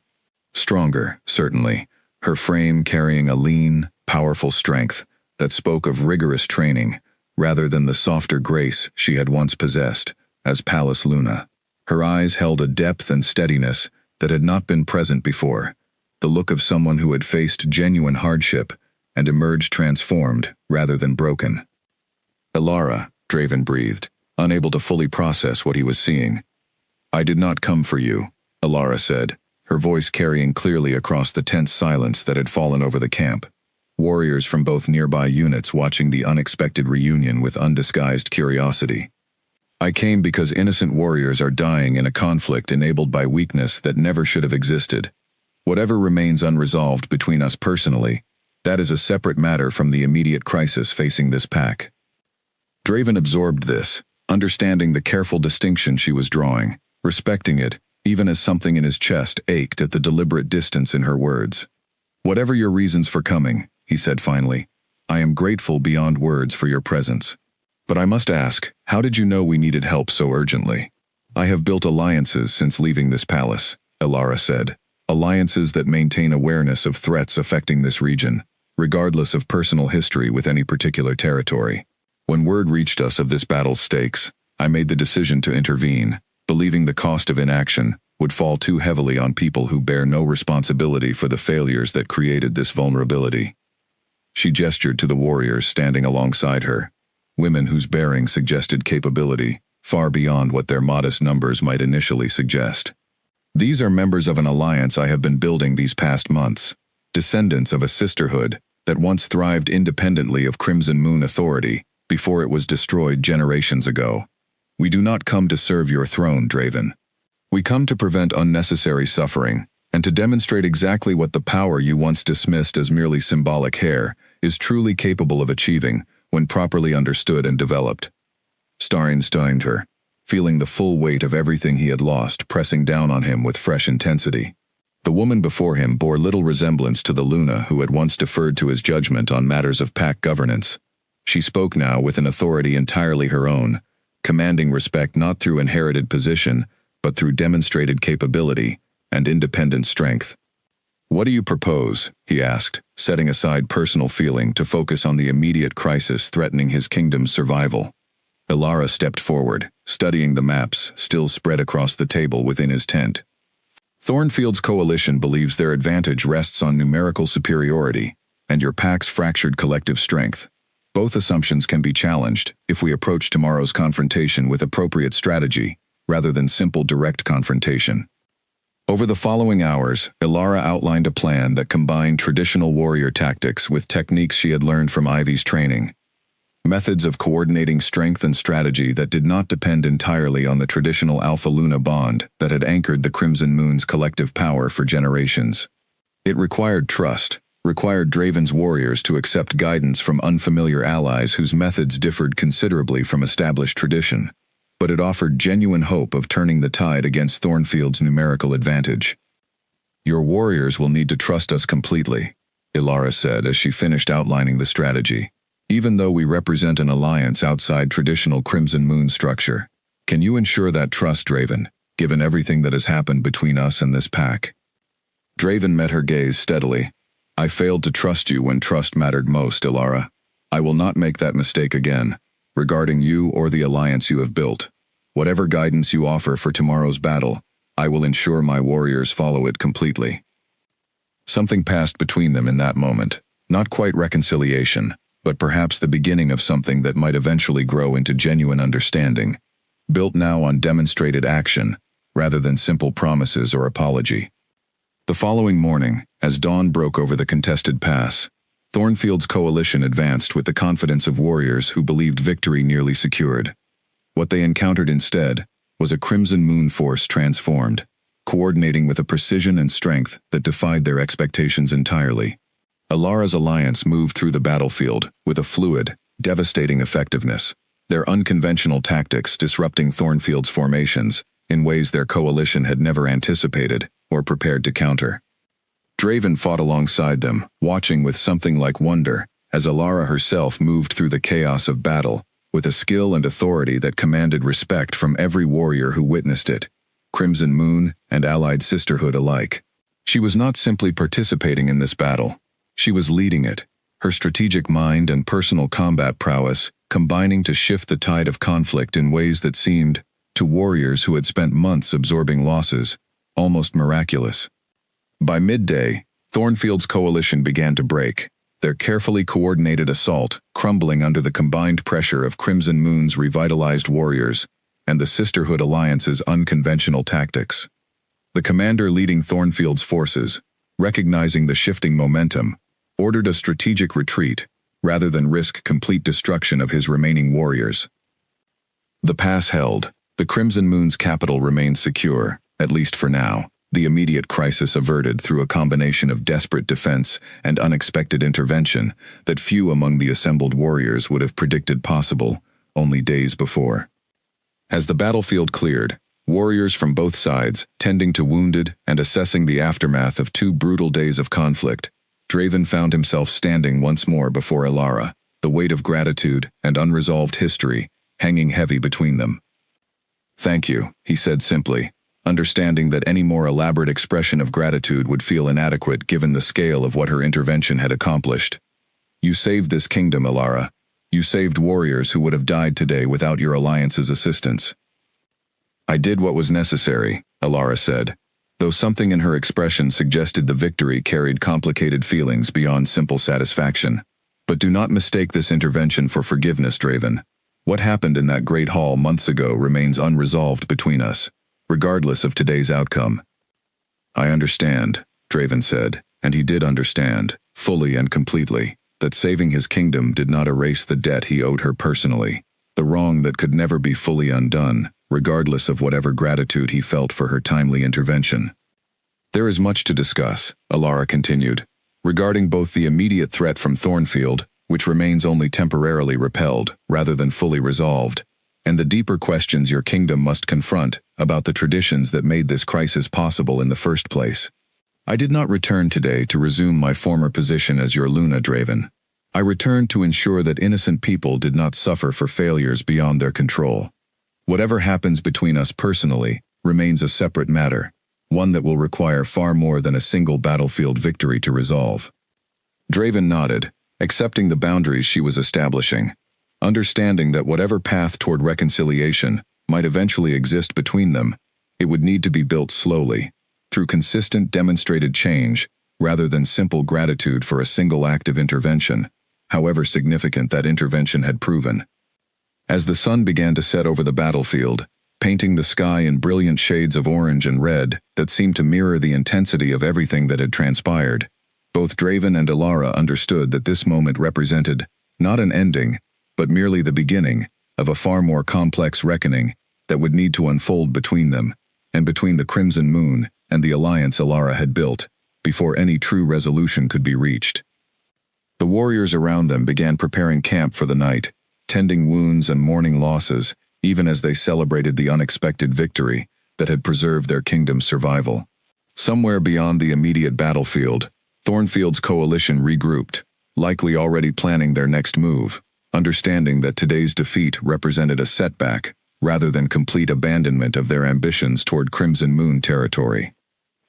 Speaker 1: Stronger, certainly, her frame carrying a lean, powerful strength that spoke of rigorous training, rather than the softer grace she had once possessed, as Pallas Luna. Her eyes held a depth and steadiness that had not been present before, the look of someone who had faced genuine hardship and emerged transformed rather than broken. Alara, Draven breathed, unable to fully process what he was seeing. I did not come for you, Alara said, her voice carrying clearly across the tense silence that had fallen over the camp. Warriors from both nearby units watching the unexpected reunion with undisguised curiosity. I came because innocent warriors are dying in a conflict enabled by weakness that never should have existed. Whatever remains unresolved between us personally, that is a separate matter from the immediate crisis facing this pack. Draven absorbed this, understanding the careful distinction she was drawing, respecting it, even as something in his chest ached at the deliberate distance in her words. Whatever your reasons for coming, he said finally, I am grateful beyond words for your presence. But I must ask, how did you know we needed help so urgently? I have built alliances since leaving this palace, Alara said. Alliances that maintain awareness of threats affecting this region, regardless of personal history with any particular territory. When word reached us of this battle's stakes, I made the decision to intervene, believing the cost of inaction would fall too heavily on people who bear no responsibility for the failures that created this vulnerability. She gestured to the warriors standing alongside her, women whose bearing suggested capability, far beyond what their modest numbers might initially suggest. These are members of an alliance I have been building these past months, descendants of a sisterhood that once thrived independently of Crimson Moon authority before it was destroyed generations ago. We do not come to serve your throne, Draven. We come to prevent unnecessary suffering, and to demonstrate exactly what the power you once dismissed as merely symbolic hair is truly capable of achieving when properly understood and developed. Starn stunned her, feeling the full weight of everything he had lost pressing down on him with fresh intensity. The woman before him bore little resemblance to the Luna who had once deferred to his judgment on matters of pack governance. She spoke now with an authority entirely her own, commanding respect not through inherited position, but through demonstrated capability and independent strength. What do you propose? He asked, setting aside personal feeling to focus on the immediate crisis threatening his kingdom's survival. Alara stepped forward, studying the maps still spread across the table within his tent. Thornfield's coalition believes their advantage rests on numerical superiority and your pack's fractured collective strength. Both assumptions can be challenged if we approach tomorrow's confrontation with appropriate strategy, rather than simple direct confrontation. Over the following hours, Alara outlined a plan that combined traditional warrior tactics with techniques she had learned from Ivy's training. Methods of coordinating strength and strategy that did not depend entirely on the traditional Alpha-Luna bond that had anchored the Crimson Moon's collective power for generations. It required trust, required Draven's warriors to accept guidance from unfamiliar allies whose methods differed considerably from established tradition, but it offered genuine hope of turning the tide against Thornfield's numerical advantage. "Your warriors will need to trust us completely," Ilara said as she finished outlining the strategy. "Even though we represent an alliance outside traditional Crimson Moon structure. Can you ensure that trust, Draven, given everything that has happened between us and this pack?" Draven met her gaze steadily. "I failed to trust you when trust mattered most, Ilara. I will not make that mistake again, regarding you or the alliance you have built. Whatever guidance you offer for tomorrow's battle, I will ensure my warriors follow it completely." Something passed between them in that moment, not quite reconciliation, but perhaps the beginning of something that might eventually grow into genuine understanding, built now on demonstrated action, rather than simple promises or apology. The following morning, as dawn broke over the contested pass, Thornfield's coalition advanced with the confidence of warriors who believed victory nearly secured. What they encountered instead was a Crimson Moon force transformed, coordinating with a precision and strength that defied their expectations entirely. Ilara's alliance moved through the battlefield with a fluid, devastating effectiveness, their unconventional tactics disrupting Thornfield's formations in ways their coalition had never anticipated or prepared to counter. Draven fought alongside them, watching with something like wonder as Ilara herself moved through the chaos of battle with a skill and authority that commanded respect from every warrior who witnessed it, Crimson Moon and allied sisterhood alike. She was not simply participating in this battle. She was leading it, her strategic mind and personal combat prowess combining to shift the tide of conflict in ways that seemed, to warriors who had spent months absorbing losses, almost miraculous. By midday, Thornfield's coalition began to break, their carefully coordinated assault crumbling under the combined pressure of Crimson Moon's revitalized warriors and the Sisterhood Alliance's unconventional tactics. The commander leading Thornfield's forces, recognizing the shifting momentum, ordered a strategic retreat rather than risk complete destruction of his remaining warriors. The pass held, the Crimson Moon's capital remained secure, at least for now, the immediate crisis averted through a combination of desperate defense and unexpected intervention that few among the assembled warriors would have predicted possible only days before. As the battlefield cleared, warriors from both sides, tending to wounded and assessing the aftermath of 2 brutal days of conflict, Draven found himself standing once more before Ilara, the weight of gratitude and unresolved history hanging heavy between them. "Thank you," he said simply, understanding that any more elaborate expression of gratitude would feel inadequate given the scale of what her intervention had accomplished. "You saved this kingdom, Ilara. You saved warriors who would have died today without your alliance's assistance." "I did what was necessary," Ilara said, though something in her expression suggested the victory carried complicated feelings beyond simple satisfaction. "But do not mistake this intervention for forgiveness, Draven. What happened in that great hall months ago remains unresolved between us, regardless of today's outcome." "I understand," Draven said, and he did understand, fully and completely, that saving his kingdom did not erase the debt he owed her personally, the wrong that could never be fully undone, regardless of whatever gratitude he felt for her timely intervention. "There is much to discuss," Ilara continued, "regarding both the immediate threat from Thornfield, which remains only temporarily repelled rather than fully resolved, and the deeper questions your kingdom must confront about the traditions that made this crisis possible in the first place. I did not return today to resume my former position as your Luna, Draven. I returned to ensure that innocent people did not suffer for failures beyond their control. Whatever happens between us personally remains a separate matter, one that will require far more than a single battlefield victory to resolve." Draven nodded, accepting the boundaries she was establishing, understanding that whatever path toward reconciliation might eventually exist between them, it would need to be built slowly, through consistent demonstrated change, rather than simple gratitude for a single act of intervention, however significant that intervention had proven. As the sun began to set over the battlefield, painting the sky in brilliant shades of orange and red that seemed to mirror the intensity of everything that had transpired, both Draven and Ilara understood that this moment represented not an ending, but merely the beginning of a far more complex reckoning that would need to unfold between them, and between the Crimson Moon and the alliance Ilara had built, before any true resolution could be reached. The warriors around them began preparing camp for the night, tending wounds and mourning losses, even as they celebrated the unexpected victory that had preserved their kingdom's survival. Somewhere beyond the immediate battlefield, Thornfield's coalition regrouped, likely already planning their next move, understanding that today's defeat represented a setback rather than complete abandonment of their ambitions toward Crimson Moon territory.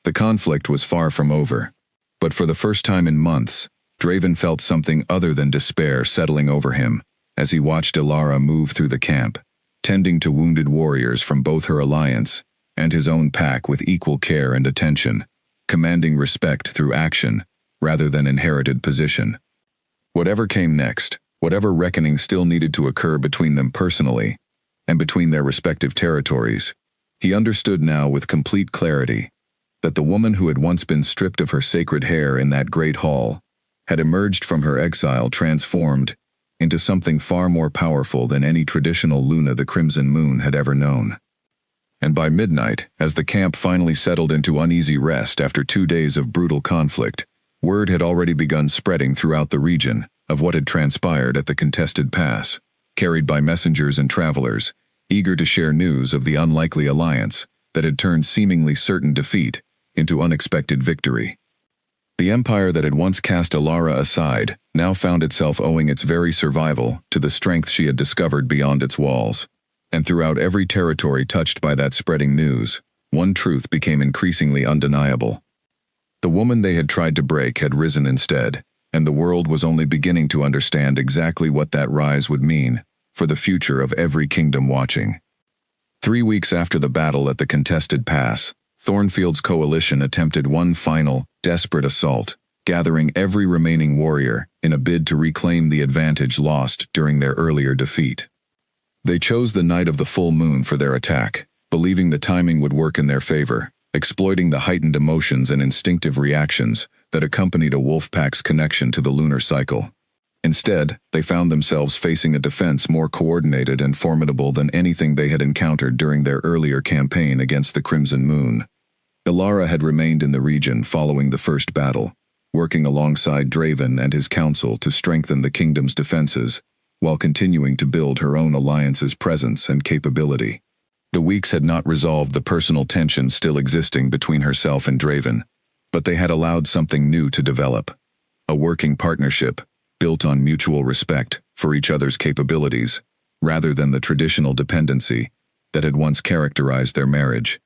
Speaker 1: The conflict was far from over, but for the first time in months, Draven felt something other than despair settling over him as he watched Ilara move through the camp, tending to wounded warriors from both her alliance and his own pack with equal care and attention, commanding respect through action rather than inherited position. Whatever came next, whatever reckoning still needed to occur between them personally and between their respective territories, he understood now with complete clarity that the woman who had once been stripped of her sacred hair in that great hall had emerged from her exile transformed into something far more powerful than any traditional Luna the Crimson Moon had ever known. And by midnight, as the camp finally settled into uneasy rest after 2 days of brutal conflict, word had already begun spreading throughout the region of what had transpired at the contested pass, carried by messengers and travelers, eager to share news of the unlikely alliance that had turned seemingly certain defeat into unexpected victory. The empire that had once cast Ilara aside now found itself owing its very survival to the strength she had discovered beyond its walls. And throughout every territory touched by that spreading news, one truth became increasingly undeniable. The woman they had tried to break had risen instead, and the world was only beginning to understand exactly what that rise would mean for the future of every kingdom watching. 3 weeks after the battle at the contested pass, Thornfield's coalition attempted one final, desperate assault, gathering every remaining warrior in a bid to reclaim the advantage lost during their earlier defeat. They chose the night of the full moon for their attack, believing the timing would work in their favor, exploiting the heightened emotions and instinctive reactions that accompanied a wolf pack's connection to the lunar cycle. Instead, they found themselves facing a defense more coordinated and formidable than anything they had encountered during their earlier campaign against the Crimson Moon. Ilara had remained in the region following the first battle, working alongside Draven and his council to strengthen the kingdom's defenses, while continuing to build her own alliance's presence and capability. The weeks had not resolved the personal tension still existing between herself and Draven, but they had allowed something new to develop, a working partnership built on mutual respect for each other's capabilities, rather than the traditional dependency that had once characterized their marriage.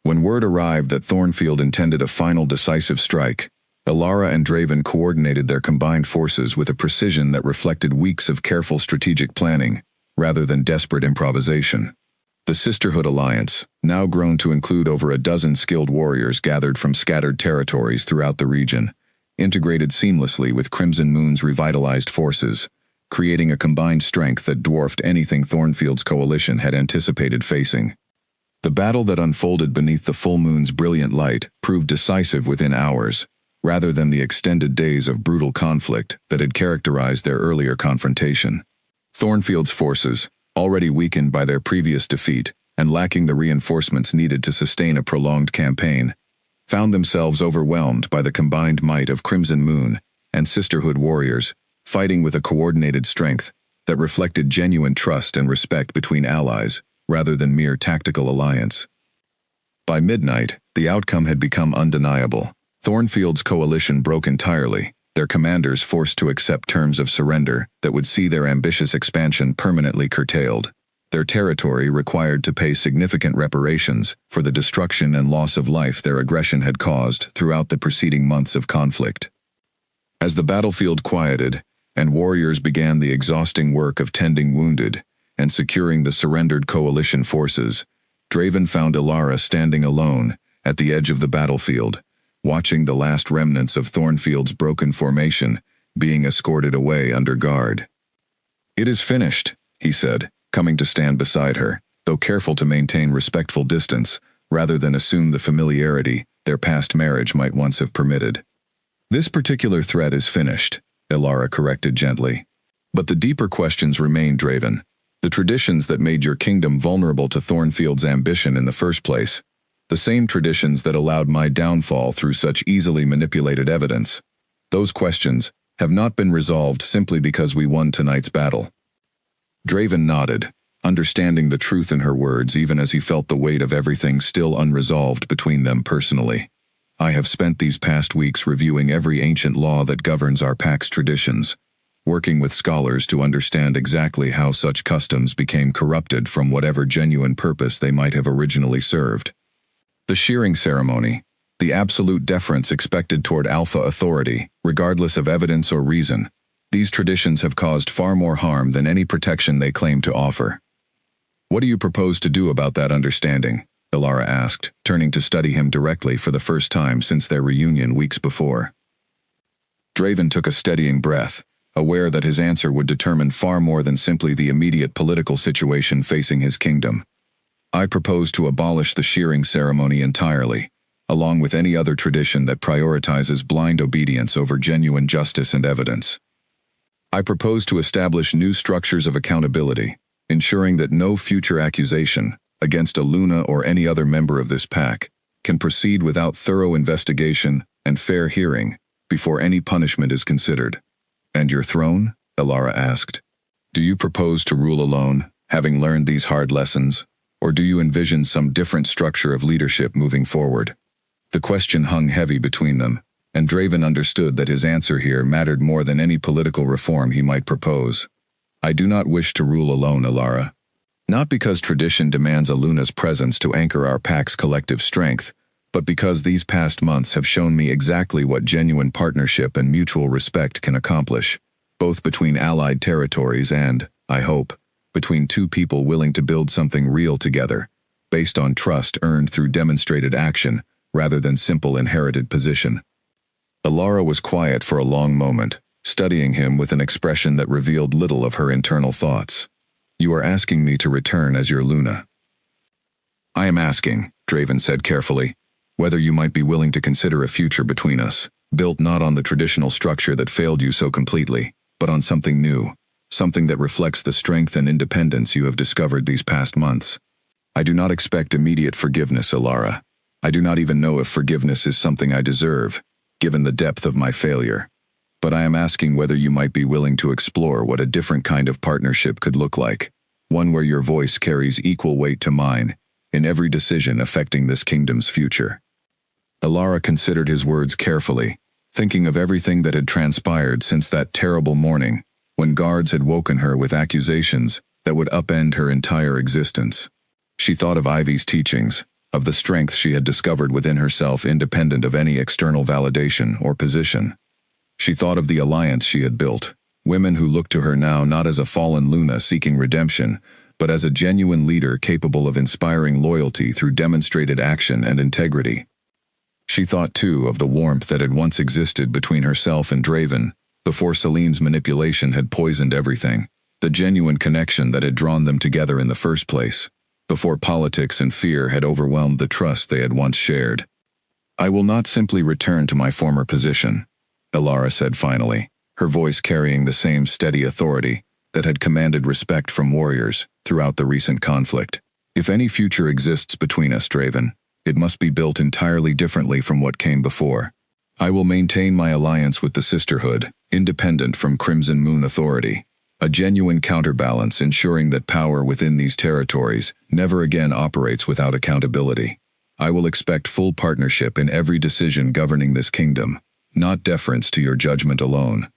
Speaker 1: When word arrived that Thornfield intended a final decisive strike, Ilara and Draven coordinated their combined forces with a precision that reflected weeks of careful strategic planning, rather than desperate improvisation. The Sisterhood Alliance, now grown to include over a dozen skilled warriors gathered from scattered territories throughout the region, integrated seamlessly with Crimson Moon's revitalized forces, creating a combined strength that dwarfed anything Thornfield's coalition had anticipated facing. The battle that unfolded beneath the full moon's brilliant light proved decisive within hours, rather than the extended days of brutal conflict that had characterized their earlier confrontation. Thornfield's forces, already weakened by their previous defeat and lacking the reinforcements needed to sustain a prolonged campaign, found themselves overwhelmed by the combined might of Crimson Moon and Sisterhood warriors, fighting with a coordinated strength that reflected genuine trust and respect between allies, rather than mere tactical alliance. By midnight, the outcome had become undeniable. Thornfield's coalition broke entirely, their commanders forced to accept terms of surrender that would see their ambitious expansion permanently curtailed. Their territory required to pay significant reparations for the destruction and loss of life their aggression had caused throughout the preceding months of conflict. As the battlefield quieted, and warriors began the exhausting work of tending wounded and securing the surrendered coalition forces, Draven found Ilara standing alone at the edge of the battlefield, watching the last remnants of Thornfield's broken formation being escorted away under guard. "It is finished," he said, coming to stand beside her, though careful to maintain respectful distance rather than assume the familiarity their past marriage might once have permitted. "This particular threat is finished," Ilara corrected gently. "But the deeper questions remain, Draven. The traditions that made your kingdom vulnerable to Thornfield's ambition in the first place, the same traditions that allowed my downfall through such easily manipulated evidence, those questions have not been resolved simply because we won tonight's battle." Draven nodded, understanding the truth in her words even as he felt the weight of everything still unresolved between them personally. I have spent these past weeks reviewing every ancient law that governs our pack's traditions, working with scholars to understand exactly how such customs became corrupted from whatever genuine purpose they might have originally served. The shearing ceremony, the absolute deference expected toward alpha authority, regardless of evidence or reason, these traditions have caused far more harm than any protection they claim to offer. What do you propose to do about that understanding? Elara asked, turning to study him directly for the first time since their reunion weeks before. Draven took a steadying breath, aware that his answer would determine far more than simply the immediate political situation facing his kingdom. I propose to abolish the shearing ceremony entirely, along with any other tradition that prioritizes blind obedience over genuine justice and evidence. I propose to establish new structures of accountability, ensuring that no future accusation against a Luna or any other member of this pack can proceed without thorough investigation and fair hearing before any punishment is considered. And your throne? Elara asked. Do you propose to rule alone, having learned these hard lessons, or do you envision some different structure of leadership moving forward? The question hung heavy between them, and Draven understood that his answer here mattered more than any political reform he might propose. I do not wish to rule alone, Elara. Not because tradition demands a Luna's presence to anchor our pack's collective strength, but because these past months have shown me exactly what genuine partnership and mutual respect can accomplish, both between allied territories and, I hope, between two people willing to build something real together, based on trust earned through demonstrated action rather than simple inherited position. Elara was quiet for a long moment, studying him with an expression that revealed little of her internal thoughts. You are asking me to return as your Luna. I am asking, Draven said carefully, whether you might be willing to consider a future between us, built not on the traditional structure that failed you so completely, but on something new, something that reflects the strength and independence you have discovered these past months. I do not expect immediate forgiveness, Elara. I do not even know if forgiveness is something I deserve, given the depth of my failure. But I am asking whether you might be willing to explore what a different kind of partnership could look like, one where your voice carries equal weight to mine, in every decision affecting this kingdom's future. Elara considered his words carefully, thinking of everything that had transpired since that terrible morning, when guards had woken her with accusations that would upend her entire existence. She thought of Ivy's teachings, of the strength she had discovered within herself independent of any external validation or position. She thought of the alliance she had built, women who looked to her now not as a fallen Luna seeking redemption, but as a genuine leader capable of inspiring loyalty through demonstrated action and integrity. She thought too of the warmth that had once existed between herself and Draven, before Celine's manipulation had poisoned everything, the genuine connection that had drawn them together in the first place, before politics and fear had overwhelmed the trust they had once shared. I will not simply return to my former position, Elara said finally, her voice carrying the same steady authority that had commanded respect from warriors throughout the recent conflict. If any future exists between us, Draven, it must be built entirely differently from what came before. I will maintain my alliance with the Sisterhood, independent from Crimson Moon authority, a genuine counterbalance ensuring that power within these territories never again operates without accountability. I will expect full partnership in every decision governing this kingdom, not deference to your judgment alone.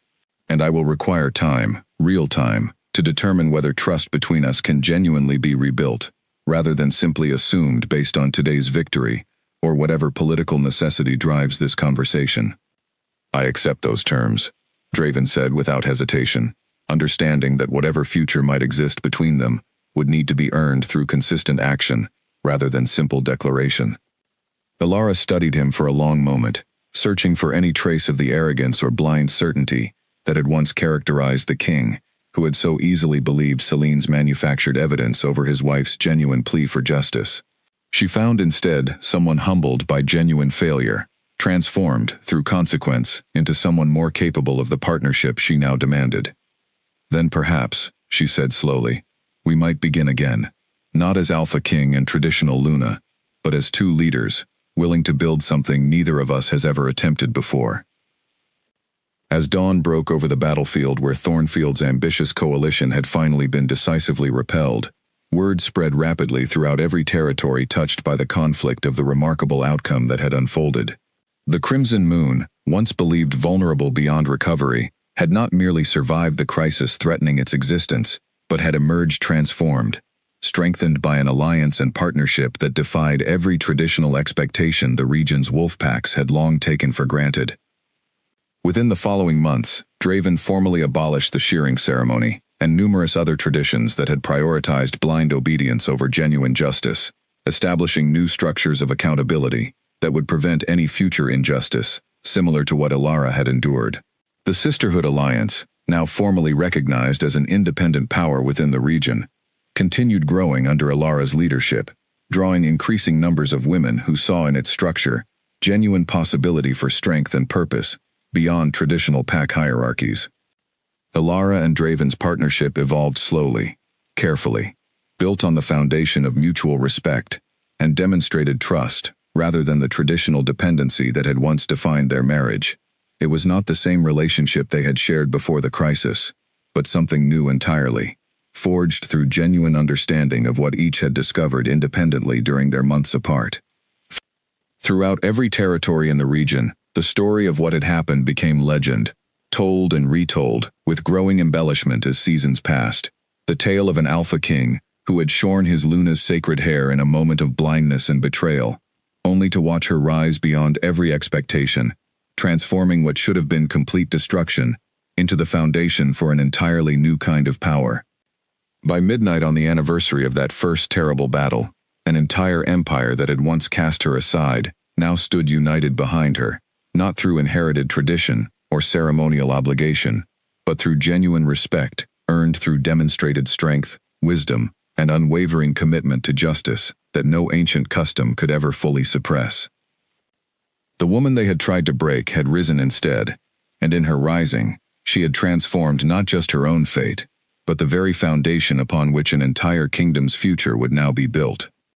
Speaker 1: And I will require time, real time, to determine whether trust between us can genuinely be rebuilt, rather than simply assumed based on today's victory, or whatever political necessity drives this conversation. I accept those terms, Draven said without hesitation, understanding that whatever future might exist between them would need to be earned through consistent action, rather than simple declaration. Elara studied him for a long moment, searching for any trace of the arrogance or blind certainty that had once characterized the king, who had so easily believed Celine's manufactured evidence over his wife's genuine plea for justice. She found instead someone humbled by genuine failure, transformed through consequence into someone more capable of the partnership she now demanded. Then perhaps, she said slowly, we might begin again, not as Alpha King and traditional Luna, but as two leaders, willing to build something neither of us has ever attempted before. As dawn broke over the battlefield where Thornfield's ambitious coalition had finally been decisively repelled, Word spread rapidly throughout every territory touched by the conflict of the remarkable outcome that had unfolded. The Crimson Moon, once believed vulnerable beyond recovery, had not merely survived the crisis threatening its existence, but had emerged transformed, strengthened by an alliance and partnership that defied every traditional expectation the region's wolf packs had long taken for granted. Within the following months, Draven formally abolished the shearing ceremony and numerous other traditions that had prioritized blind obedience over genuine justice, establishing new structures of accountability that would prevent any future injustice, similar to what Elara had endured. The Sisterhood Alliance, now formally recognized as an independent power within the region, continued growing under Elara's leadership, drawing increasing numbers of women who saw in its structure genuine possibility for strength and purpose beyond traditional pack hierarchies. Elara and Draven's partnership evolved slowly, carefully, built on the foundation of mutual respect, and demonstrated trust rather than the traditional dependency that had once defined their marriage. It was not the same relationship they had shared before the crisis, but something new entirely, forged through genuine understanding of what each had discovered independently during their months apart. Throughout every territory in the region, the story of what had happened became legend, told and retold, with growing embellishment as seasons passed. The tale of an alpha king who had shorn his Luna's sacred hair in a moment of blindness and betrayal, only to watch her rise beyond every expectation, transforming what should have been complete destruction into the foundation for an entirely new kind of power. By midnight on the anniversary of that first terrible battle, an entire empire that had once cast her aside now stood united behind her, not through inherited tradition or ceremonial obligation, but through genuine respect earned through demonstrated strength, wisdom, and unwavering commitment to justice that no ancient custom could ever fully suppress. The woman they had tried to break had risen instead, and in her rising, she had transformed not just her own fate, but the very foundation upon which an entire kingdom's future would now be built.